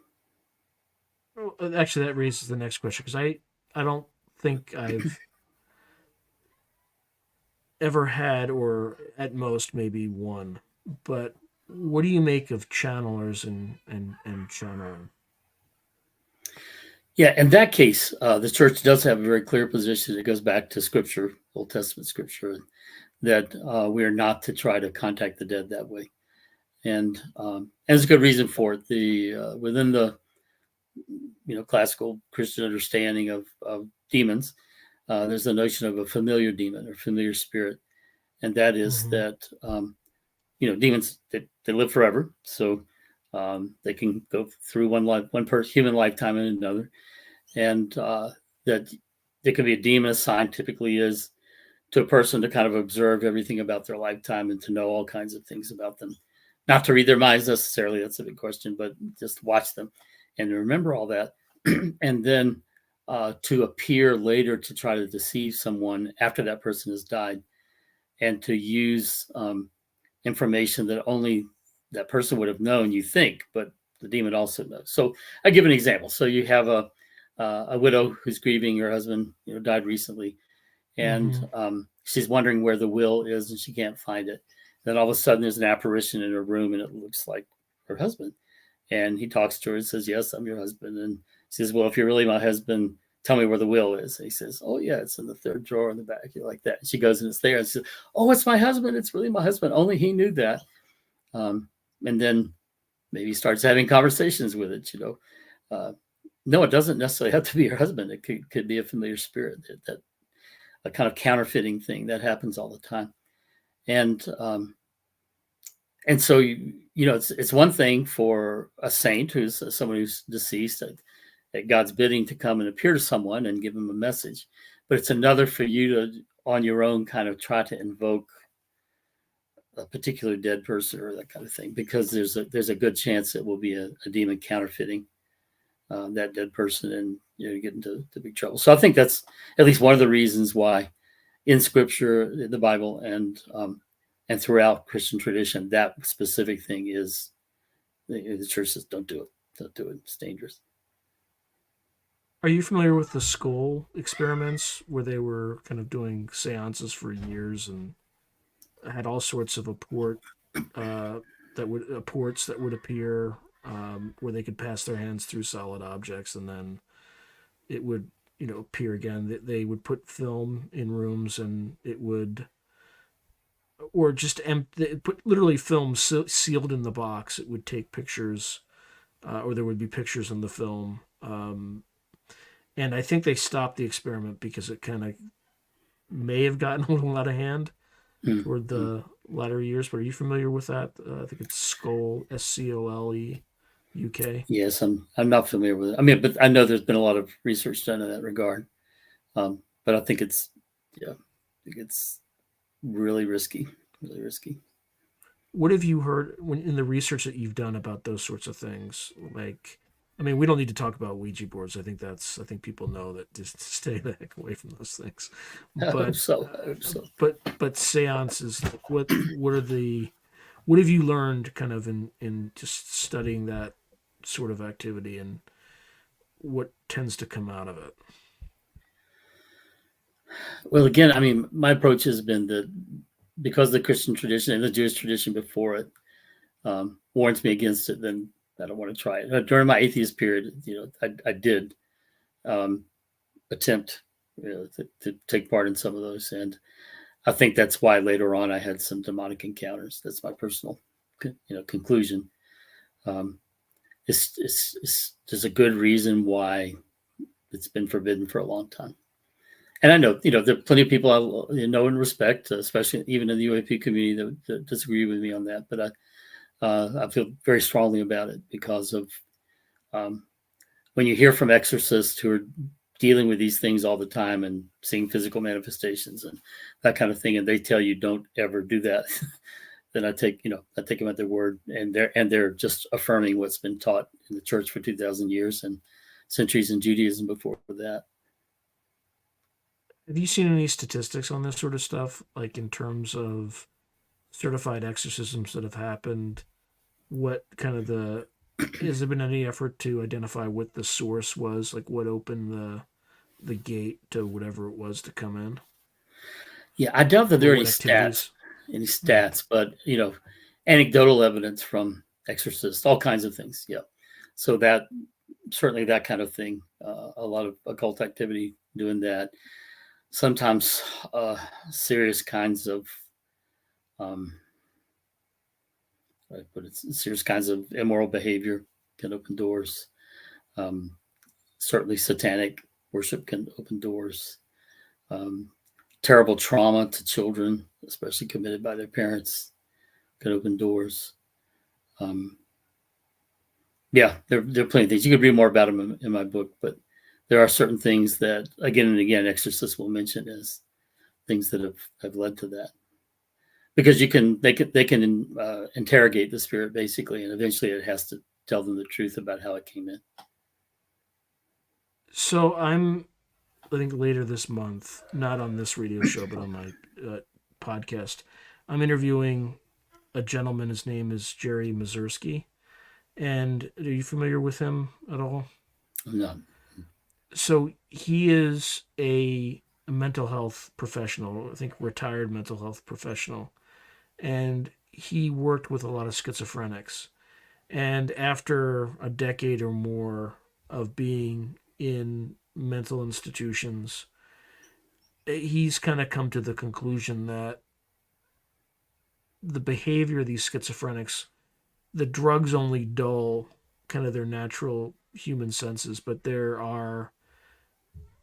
Well, actually, that raises the next question because I don't think I've ever had, or at most maybe one. But what do you make of channelers and channeling? Yeah, in that case, the church does have a very clear position. It goes back to Scripture, Old Testament Scripture, that we are not to try to contact the dead that way, and there's a good reason for it. The within the classical Christian understanding of demons, there's a notion of a familiar demon or familiar spirit, and that is Mm-hmm. that demons they live forever, so they can go through human lifetime and another, and that there could be a demon assigned. Typically, is to a person to kind of observe everything about their lifetime and to know all kinds of things about them. Not to read their minds necessarily, that's a big question, but just watch them and remember all that. And then to appear later to try to deceive someone after that person has died and to use information that only that person would have known, you think, but the demon also knows. So I give an example. So you have a widow who's grieving her husband, died recently, and Mm-hmm. she's wondering where the will is, and she can't find it. Then all of a sudden, there's an apparition in her room, and it looks like her husband. And he talks to her and says, "Yes, I'm your husband." And she says, "Well, if you're really my husband, tell me where the will is." And he says, "Oh yeah, it's in the third drawer in the back." You like that. And she goes and it's there. And she says, "Oh, it's my husband. It's really my husband. Only he knew that." And then maybe starts having conversations with it. No, it doesn't necessarily have to be your husband. It could be a familiar spirit that a kind of counterfeiting thing that happens all the time. And so it's one thing for a saint who's someone who's deceased at God's bidding to come and appear to someone and give them a message, but it's another for you to on your own kind of try to invoke a particular dead person or that kind of thing, because there's a good chance it will be a demon counterfeiting that dead person, and you get into big trouble. So I think that's at least one of the reasons why in Scripture, the Bible, and throughout Christian tradition, that specific thing is the church says don't do it, don't do it. It's dangerous. Are you familiar with the skull experiments where they were kind of doing seances for years and had all sorts of uh, apports that would appear where they could pass their hands through solid objects and then it would appear again. They would put film in rooms and it would or just put literally film sealed in the box. It would take pictures, or there would be pictures in the film. And I think they stopped the experiment because it kind of may have gotten a little out of hand toward Mm-hmm. the latter years. But are you familiar with that? I think it's Scole, Scole, UK. Yes, I'm not familiar with it. I mean, but I know there's been a lot of research done in that regard. But I think yeah, I think it's really risky, really risky. What have you heard in the research that you've done about those sorts of things? Like, I mean, we don't need to talk about Ouija boards. I think people know that, just stay the heck away from those things. I hope But so. I hope so. but seances, what have you learned kind of in just studying that sort of activity, and what tends to come out of it? Well, again, I mean, my approach has been that because the Christian tradition and the Jewish tradition before it warns me against it, then I don't want to try it. During my atheist period, I did um, attempt to take part in some of those, and I think that's why later on I had some demonic encounters. That's my personal, conclusion. Um, there's a good reason why it's been forbidden for a long time. And I know, there are plenty of people I know and respect, especially even in the UAP community that disagree with me on that. But I feel very strongly about it because of when you hear from exorcists who are dealing with these things all the time and seeing physical manifestations and that kind of thing, and they tell you don't ever do that, then I take them at their word, and they're just affirming what's been taught in the church for 2,000 years and centuries in Judaism before that. Have you seen any statistics on this sort of stuff, like in terms of certified exorcisms that have happened? What kind of the Has there been any effort to identify what the source was, like what opened the gate to whatever it was to come in, Yeah, I doubt that or there are what activities? any Hmm. stats, but anecdotal evidence from exorcists, all kinds of things. Yeah, so that certainly that kind of thing, a lot of occult activity doing that. Sometimes serious kinds of um, but it's serious kinds of immoral behavior can open doors. Um, Certainly, satanic worship can open doors. Um, Terrible trauma to children, especially committed by their parents, can open doors. Um, yeah, there are plenty of things. You could read more about them in my book, but there are certain things that, again and again, exorcists will mention as things that have led to that. Because they can interrogate the spirit basically, and eventually it has to tell them the truth about how it came in. So I think later this month, not on this radio show, but on my podcast, I'm interviewing a gentleman. His name is Jerry Mazursky. And are you familiar with him at all? No. So he is a mental health professional, I think retired mental health professional, and he worked with a lot of schizophrenics. And after a decade or more of being in mental institutions, he's kind of come to the conclusion that the behavior of these schizophrenics, the drugs only dull kind of their natural human senses, but there are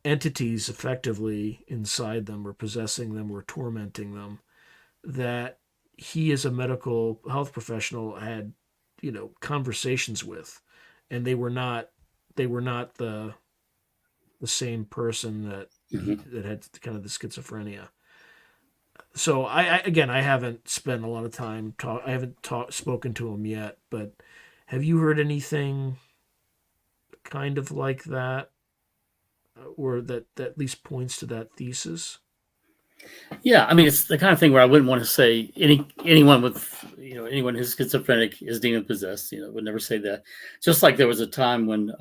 entities effectively inside them or possessing them or tormenting them that he as a medical health professional had conversations with, and they were not the same person Mm-hmm. that had kind of the schizophrenia. So I again, I haven't spent a lot of time I haven't spoken to him yet, but have you heard anything kind of like that, or that at least points to that thesis? Yeah, I mean, it's the kind of thing where I wouldn't want to say anyone with anyone who's schizophrenic is demon possessed. Would never say that. Just like there was a time when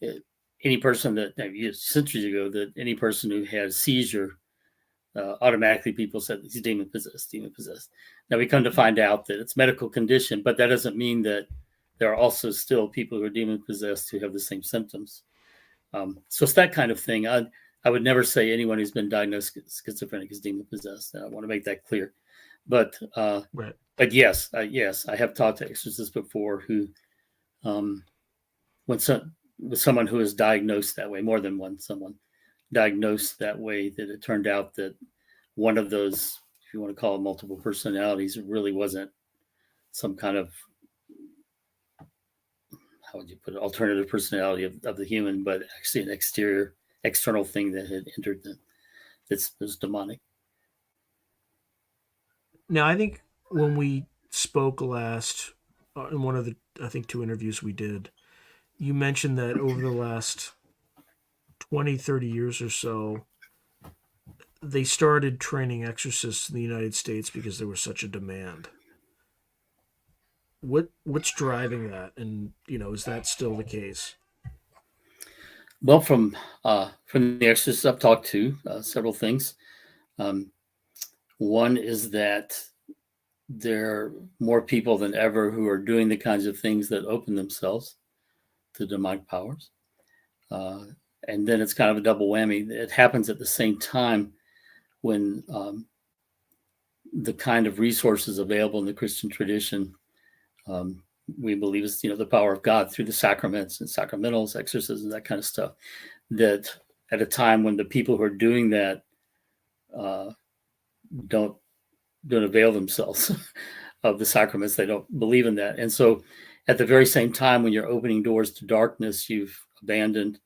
it, any person that centuries ago that any person who had a seizure automatically people said he's demon possessed, demon possessed. Now we come to find out that it's medical condition, but that doesn't mean that there are also still people who are demon possessed who have the same symptoms. So it's that kind of thing. I would never say anyone who's been diagnosed schizophrenic is demon possessed. I want to make that clear. But Right. but yes, yes, I have talked to exorcists before who, when with someone who is diagnosed that way, more than one, someone diagnosed that way, that it turned out that one of those, if you want to call it multiple personalities, it really wasn't some kind of, how would you put it, alternative personality of the human, but actually an external thing that had entered them that's demonic. Now, I think when we spoke last in one of the, I think, two interviews we did, you mentioned that over the last 20, 30 years or so, they started training exorcists in the United States because there was such a demand. What's driving that, and is that still the case? Well, from the exorcists I've talked to, several things. Um, One is that there are more people than ever who are doing the kinds of things that open themselves to demonic powers. Uh, and then it's kind of a double whammy. It happens at the same time when the kind of resources available in the Christian tradition, we believe is the power of God through the sacraments and sacramentals, exorcisms, that kind of stuff. That at a time when the people who are doing that uh, don't avail themselves of the sacraments, they don't believe in that, and so at the very same time when you're opening doors to darkness, you've abandoned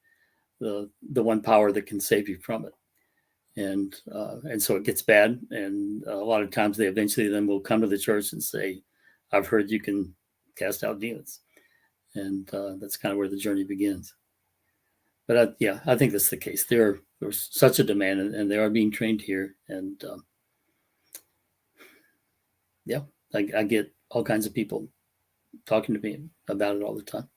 the one power that can save you from it. And so it gets bad, and a lot of times they eventually then will come to the church and say, I've heard you can cast out demons. And that's kind of where the journey begins. But yeah, I think that's the case. There's such a demand, and they are being trained here. And yeah, I get all kinds of people talking to me about it all the time.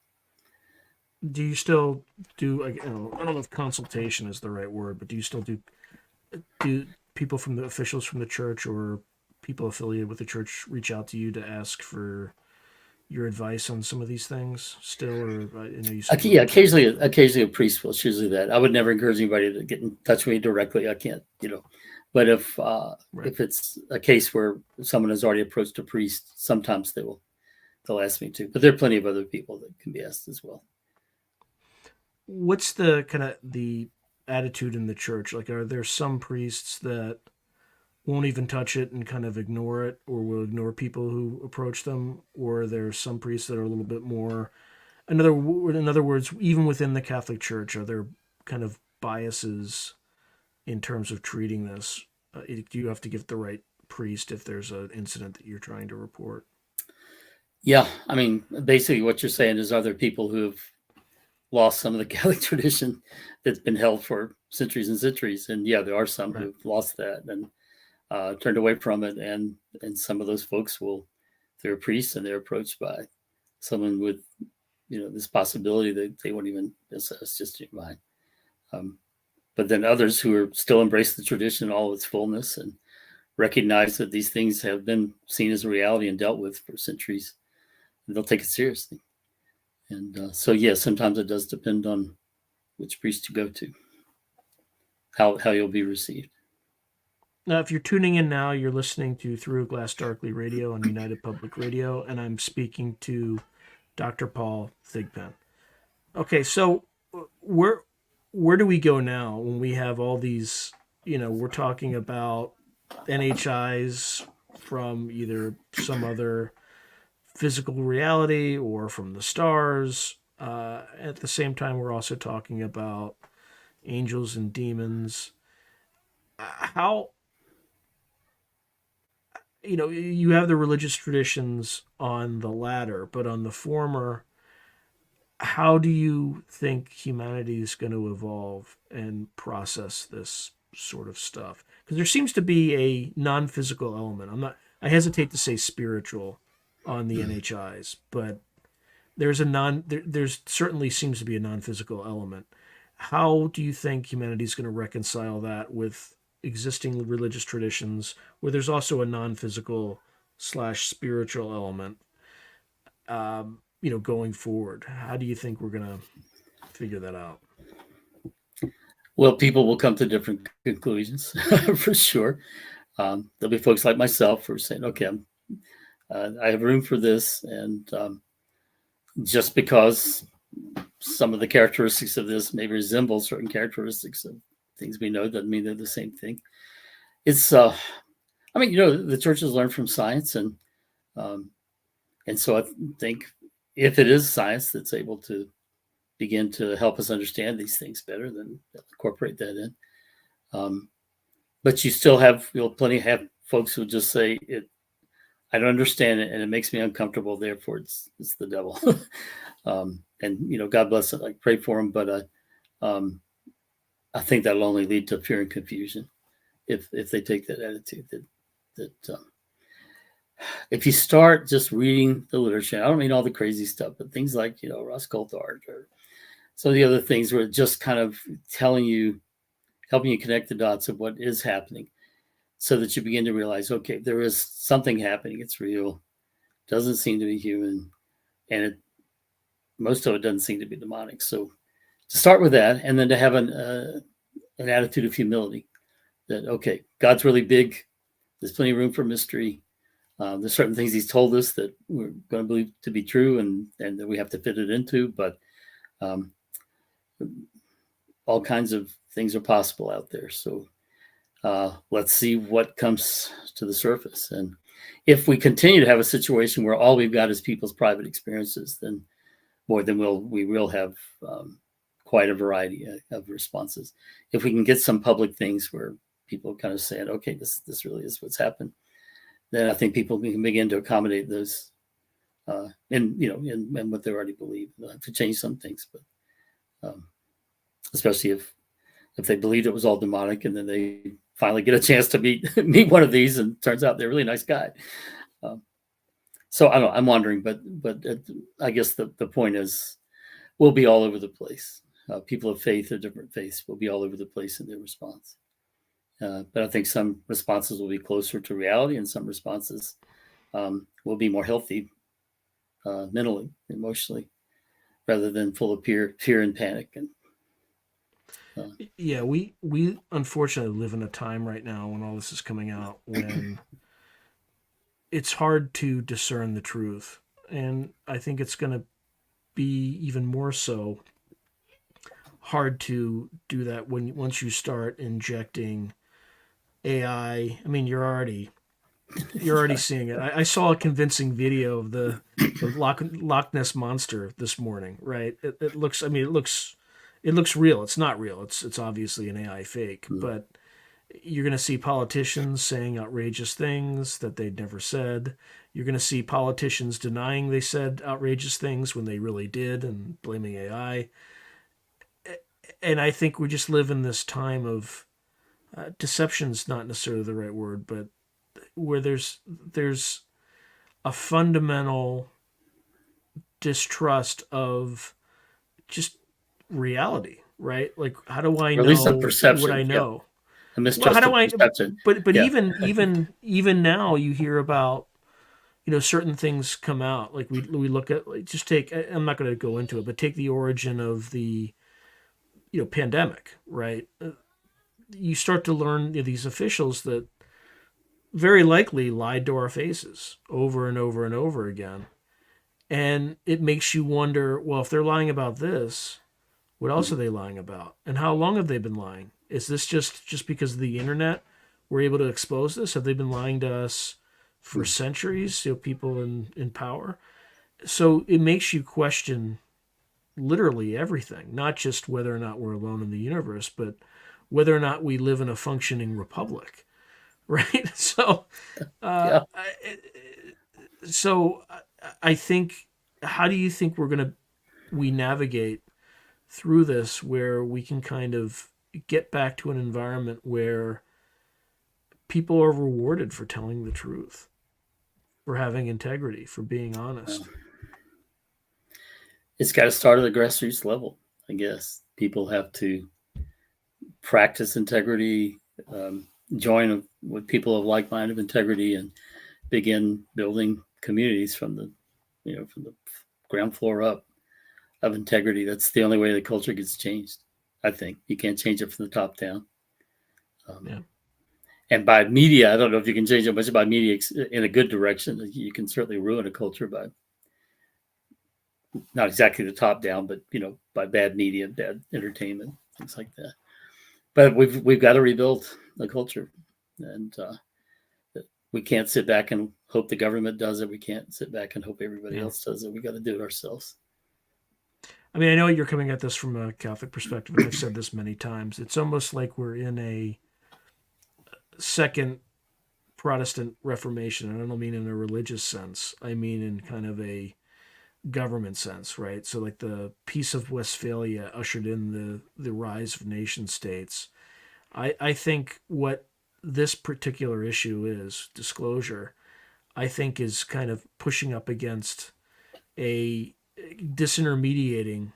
Do you still do? I don't know if consultation is the right word, but do you still do people from the officials from the church or people affiliated with the church reach out to you to ask for your advice on some of these things still? Or I know you said Yeah, occasionally a priest will. It's usually that. I would never encourage anybody to get in touch with me directly. I can't, But right. if it's a case where someone has already approached a priest, sometimes they'll ask me to. But there are plenty of other people that can be asked as well. What's the kind of the attitude in the church? Like, are there some priests that won't even touch it and kind of ignore it, or will ignore people who approach them, or are there some priests that are a little bit more? In other words, even within the Catholic Church, are there kind of biases in terms of treating this? Do you have to give the right priest if there's an incident that you're trying to report? Yeah, I mean, basically what you're saying is other people who have lost some of the Catholic tradition that's been held for centuries and centuries. And yeah, there are some Right. who've lost that and turned away from it. And some of those folks they're priests and they're approached by someone with, this possibility that they won't even assess just in your mind. But then others who are still embrace the tradition in all of its fullness and recognize that these things have been seen as a reality and dealt with for centuries, and they'll take it seriously. And so, yeah, sometimes it does depend on which priest you go to, how you'll be received. Now, if you're tuning in now, you're listening to Through a Glass Darkly Radio on United Public Radio, and I'm speaking to Dr. Paul Thigpen. Okay, so where do we go now when we have all these? We're talking about NHIs from either some other physical reality or from the stars. At the same time, we're also talking about angels and demons. How you have the religious traditions on the latter, but on the former, how do you think humanity is going to evolve and process this sort of stuff? Because there seems to be a non-physical element. I hesitate to say spiritual on the NHIs, but there's certainly seems to be a non-physical element. How do you think humanity is going to reconcile that with existing religious traditions where there's also a non-physical slash spiritual element, going forward? How do you think we're going to figure that out? Well, people will come to different conclusions for sure. There'll be folks like myself who are saying, okay, I have room for this. And just because some of the characteristics of this may resemble certain characteristics of things we know doesn't mean they're the same thing. It's, I mean, the church has learned from science, and so I think if it is science that's able to begin to help us understand these things better, then incorporate that in. But you still have, plenty have folks who just say I don't understand it, and it makes me uncomfortable. Therefore, it's the devil. And God bless it. I pray for them, but I think that'll only lead to fear and confusion if they take that attitude. That if you start just reading the literature, I don't mean all the crazy stuff, but things like Ross Coulthard or some of the other things where it's just kind of helping you connect the dots of what is happening, so that you begin to realize, okay, there is something happening. It's real. Doesn't seem to be human, and most of it doesn't seem to be demonic. So to start with that, and then to have an attitude of humility, that okay, God's really big. There's plenty of room for mystery. There's certain things He's told us that we're going to believe to be true, and that we have to fit it into. But all kinds of things are possible out there. So let's see what comes to the surface. And if we continue to have a situation where all we've got is people's private experiences, then we will have quite a variety of responses. If we can get some public things where people kind of saying, okay, this really is what's happened, then I think people can begin to accommodate those in what they already believe. They'll have to change some things, but especially if they believed it was all demonic, and then they finally get a chance to meet one of these, and turns out they're a really nice guy. So I don't know, I'm wondering, but I guess the point is, we'll be all over the place. People of faith or different faiths will be all over the place in their response. But I think some responses will be closer to reality, and some responses will be more healthy mentally, emotionally, rather than full of fear and panic. And yeah, we unfortunately live in a time right now when all this is coming out when it's hard to discern the truth, and I think it's going to be even more so hard to do that once you start injecting AI. I mean, you're already seeing it. I saw a convincing video of the Loch Ness monster this morning. Right? It looks. I mean, it looks real. It's not real. It's obviously an AI fake. But you're going to see politicians saying outrageous things that they'd never said. You're going to see politicians denying they said outrageous things when they really did, and blaming AI. And I think we just live in this time of deception's not necessarily the right word, but where there's a fundamental distrust of just reality, right? Like, how do I know what I know? Yep. Well, how do I? Perception. But yeah. even now, you hear about certain things come out. Like we look at, just take. I'm not going to go into it, but take the origin of the pandemic, right? You start to learn these officials that very likely lied to our faces over and over and over again. And it makes you wonder, well, if they're lying about this, what else are they lying about? And how long have they been lying? Is this just because of the internet we're able to expose this? Have they been lying to us for centuries, people in power? So it makes you question literally everything, not just whether or not we're alone in the universe, but whether or not we live in a functioning republic, right? So, I think, how do you think we navigate through this where we can kind of get back to an environment where people are rewarded for telling the truth, for having integrity, for being honest? It's got to start at the grassroots level, I guess. People have to practice integrity, join with people of like mind of integrity, and begin building communities from the ground floor up of integrity. That's the only way the culture gets changed. I think you can't change it from the top down. And by media, I don't know if you can change it much by media in a good direction. You can certainly ruin a culture by not exactly the top down, but by bad media, bad entertainment, things like that. But we've got to rebuild the culture, and we can't sit back and hope the government does it. We can't sit back and hope everybody else does it. We got to do it ourselves. I mean, I know you're coming at this from a Catholic perspective, and I've said this many times. It's almost like we're in a second Protestant Reformation. And I don't mean in a religious sense. I mean in kind of a government sense, right? So like the Peace of Westphalia ushered in the rise of nation states. I think what this particular issue is, disclosure, I think is kind of pushing up against a disintermediating,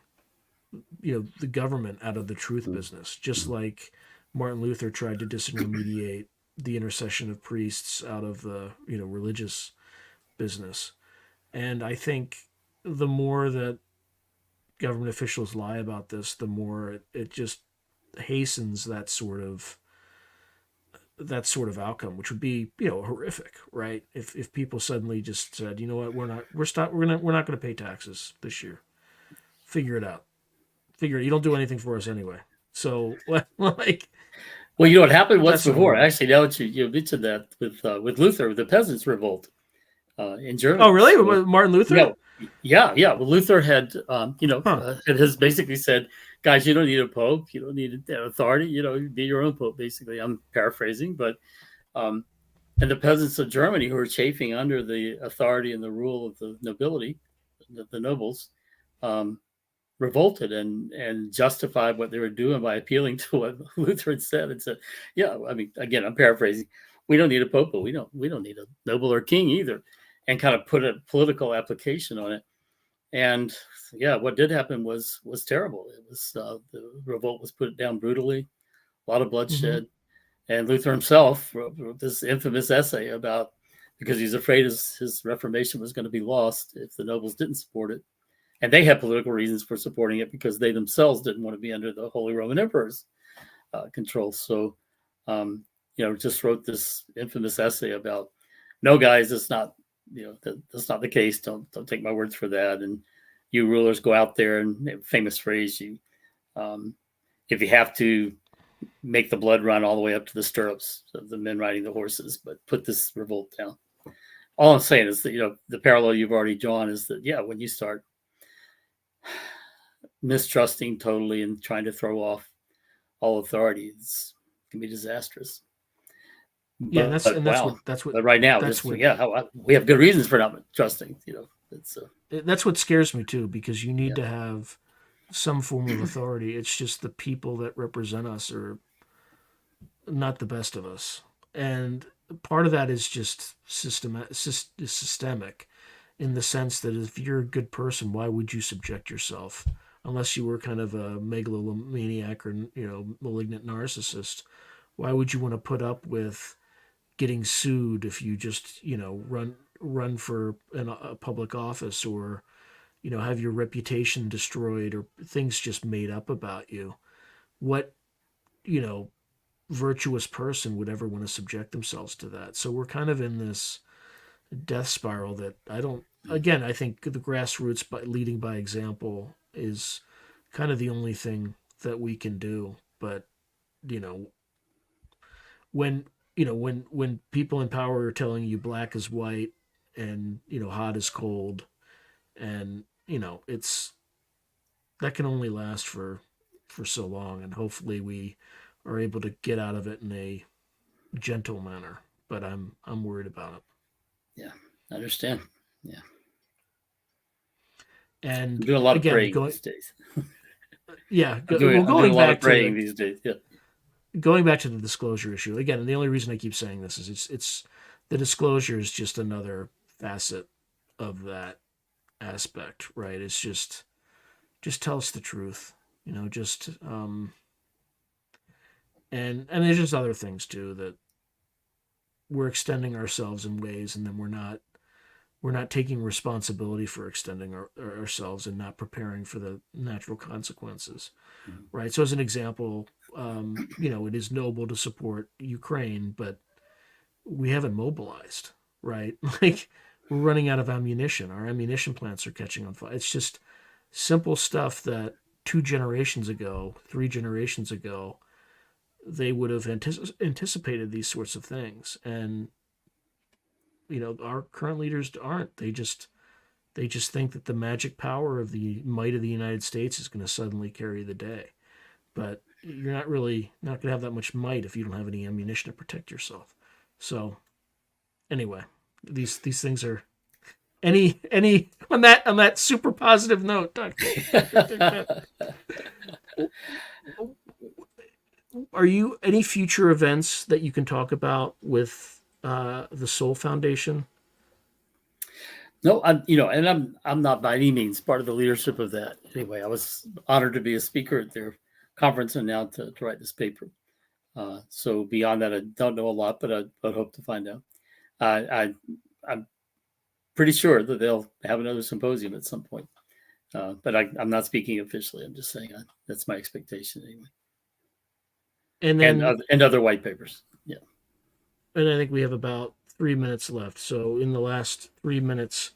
the government out of the truth business, just like Martin Luther tried to disintermediate the intercession of priests out of the, religious business. And I think the more that government officials lie about this, the more it just hastens that sort of outcome, which would be horrific, right? If people suddenly just said, you know what, we're not going to pay taxes this year. Figure it out. You don't do anything for us anyway. So like, well, what happened once before. Actually, now that you mentioned that with Luther, the peasants' revolt in Germany. Oh, really? So, Martin Luther? Yeah. Well, Luther had it has basically said, guys, you don't need a pope, you don't need authority, be your own pope. Basically, I'm paraphrasing, but and the peasants of Germany, who were chafing under the authority and the rule of the nobility, the nobles, revolted and justified what they were doing by appealing to what Luther had said and said, yeah, I mean, again, I'm paraphrasing, we don't need a pope, but we don't need a noble or king either, and kind of put a political application on it. And yeah, what did happen was terrible. It was the revolt was put down brutally, a lot of bloodshed. Mm-hmm. And Luther himself wrote this infamous essay about, because he's afraid his Reformation was going to be lost if the nobles didn't support it. And they had political reasons for supporting it because they themselves didn't want to be under the Holy Roman Emperor's control. So, just wrote this infamous essay about, no, guys, it's not, that's not the case. Don't take my words for that. And you rulers go out there, and famous phrase, if you have to, make the blood run all the way up to the stirrups of the men riding the horses, but put this revolt down. All I'm saying is that, the parallel you've already drawn is that, when you start mistrusting totally and trying to throw off all authority, it can be disastrous. Yeah, that's what. But right now, we have good reasons for not trusting. That's what scares me too, because you need to have some form of authority. It's just the people that represent us are not the best of us, and part of that is just systemic, in the sense that if you're a good person, why would you subject yourself, unless you were kind of a megalomaniac or malignant narcissist? Why would you want to put up with getting sued if you just run for a public office, or have your reputation destroyed, or things just made up about you? What virtuous person would ever want to subject themselves to that? So we're kind of in this death spiral that I think the grassroots, by leading by example, is kind of the only thing that we can do. But when people in power are telling you black is white and hot is cold, and it's that can only last for so long, and hopefully we are able to get out of it in a gentle manner. But I'm worried about it. Yeah, I understand. Yeah, and I'm doing a lot of praying these days. Yeah, going back to praying these days. Yeah. Going back to the disclosure issue again, and the only reason I keep saying this is it's the disclosure is just another facet of that aspect, right? It's just tell us the truth, and there's just other things too, that we're extending ourselves in ways, and then we're not taking responsibility for extending ourselves and not preparing for the natural consequences, right? So as an example, it is noble to support Ukraine, but we haven't mobilized, right? Like we're running out of ammunition. Our ammunition plants are catching on fire. It's just simple stuff that 2 generations ago, 3 generations ago, they would have anticipated these sorts of things. And our current leaders aren't. They just think that the magic power of the might of the United States is going to suddenly carry the day. But you're not going to have that much might if you don't have any ammunition to protect yourself. So anyway, these things are any on that super positive note, Doctor. Are you any future events that you can talk about with the Soul Foundation? No, I'm not by any means part of the leadership of that. Anyway, I was honored to be a speaker at their conference and now to write this paper. So beyond that, I don't know a lot, but I hope to find out. I'm pretty sure that they'll have another symposium at some point, but I'm not speaking officially. I'm just saying that's my expectation anyway. And then and other white papers. Yeah. And I think we have about 3 minutes left. So in the last 3 minutes,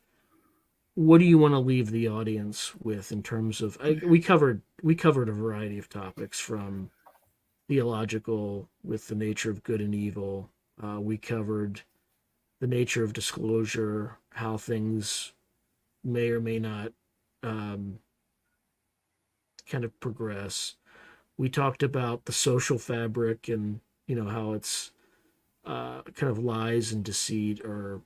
what do you want to leave the audience with in terms of we covered a variety of topics from theological with the nature of good and evil. We covered the nature of disclosure, how things may or may not kind of progress. We talked about the social fabric and how it's kind of lies and deceit are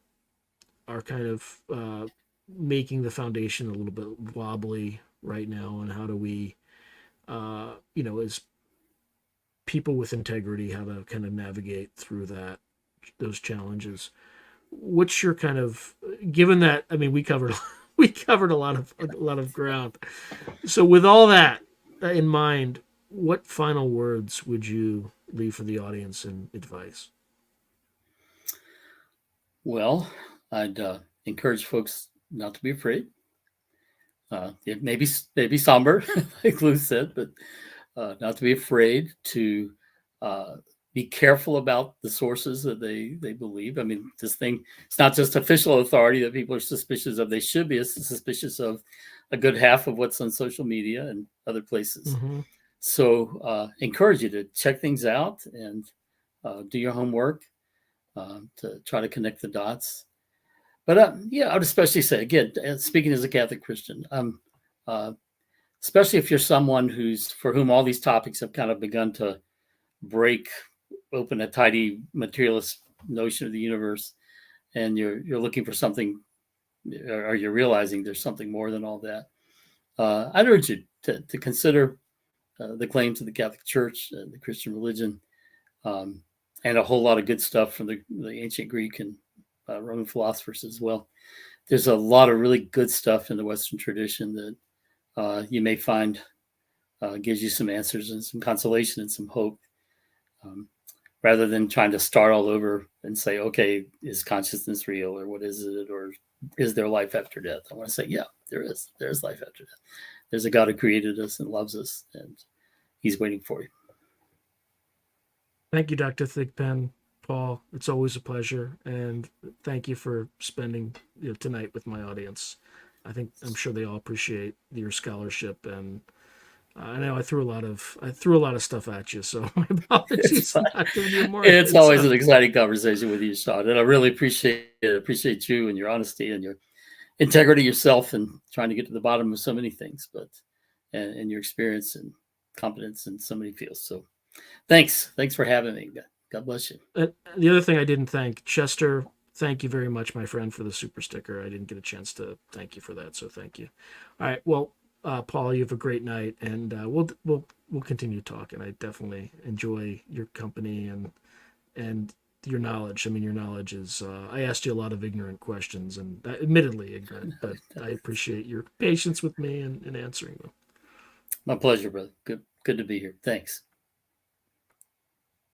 kind of making the foundation a little bit wobbly right now, and how do we as people with integrity, how to kind of navigate through those challenges. What's your kind of, given that, I mean, we covered a lot of ground. So with all that in mind, what final words would you leave for the audience and advice? Well, I'd encourage folks not to be afraid. It may be somber, like Lou said, but not to be afraid, to be careful about the sources that they believe. I mean, this thing, it's not just official authority that people are suspicious of. They should be suspicious of a good half of what's on social media and other places. Mm-hmm. So encourage you to check things out and do your homework to try to connect the dots. But I would especially say, again, speaking as a Catholic Christian, especially if you're someone for whom all these topics have kind of begun to break open a tidy materialist notion of the universe, and you're looking for something, or you're realizing there's something more than all that. I'd urge you to consider the claims of the Catholic Church, the Christian religion, and a whole lot of good stuff from the ancient Greek and Roman philosophers as well. There's a lot of really good stuff in the Western tradition that you may find gives you some answers and some consolation and some hope, rather than trying to start all over and say, okay, is consciousness real, or what is it, or is there life after death? I want to say, yeah, there is. There's life after death. There's a God who created us and loves us, and he's waiting for you. Thank you, Dr. Thigpen. Paul, it's always a pleasure, and thank you for spending tonight with my audience. I'm sure they all appreciate your scholarship, and I know I threw a lot of stuff at you, so my apologies for not giving you more. It's always an exciting conversation with you, Sean, and I really appreciate it. Appreciate you and your honesty and your integrity yourself, and trying to get to the bottom of so many things, and your experience and competence in so many fields. So, thanks for having me. God bless you. The other thing I didn't thank, Chester, thank you very much, my friend, for the super sticker. I didn't get a chance to thank you for that, so thank you. All right, well, Paul, you have a great night, and we'll continue to talk. And I definitely enjoy your company and your knowledge. I mean, your knowledge is. I asked you a lot of ignorant questions, and admittedly ignorant, but I appreciate your patience with me and answering them. My pleasure, brother. Good to be here. Thanks.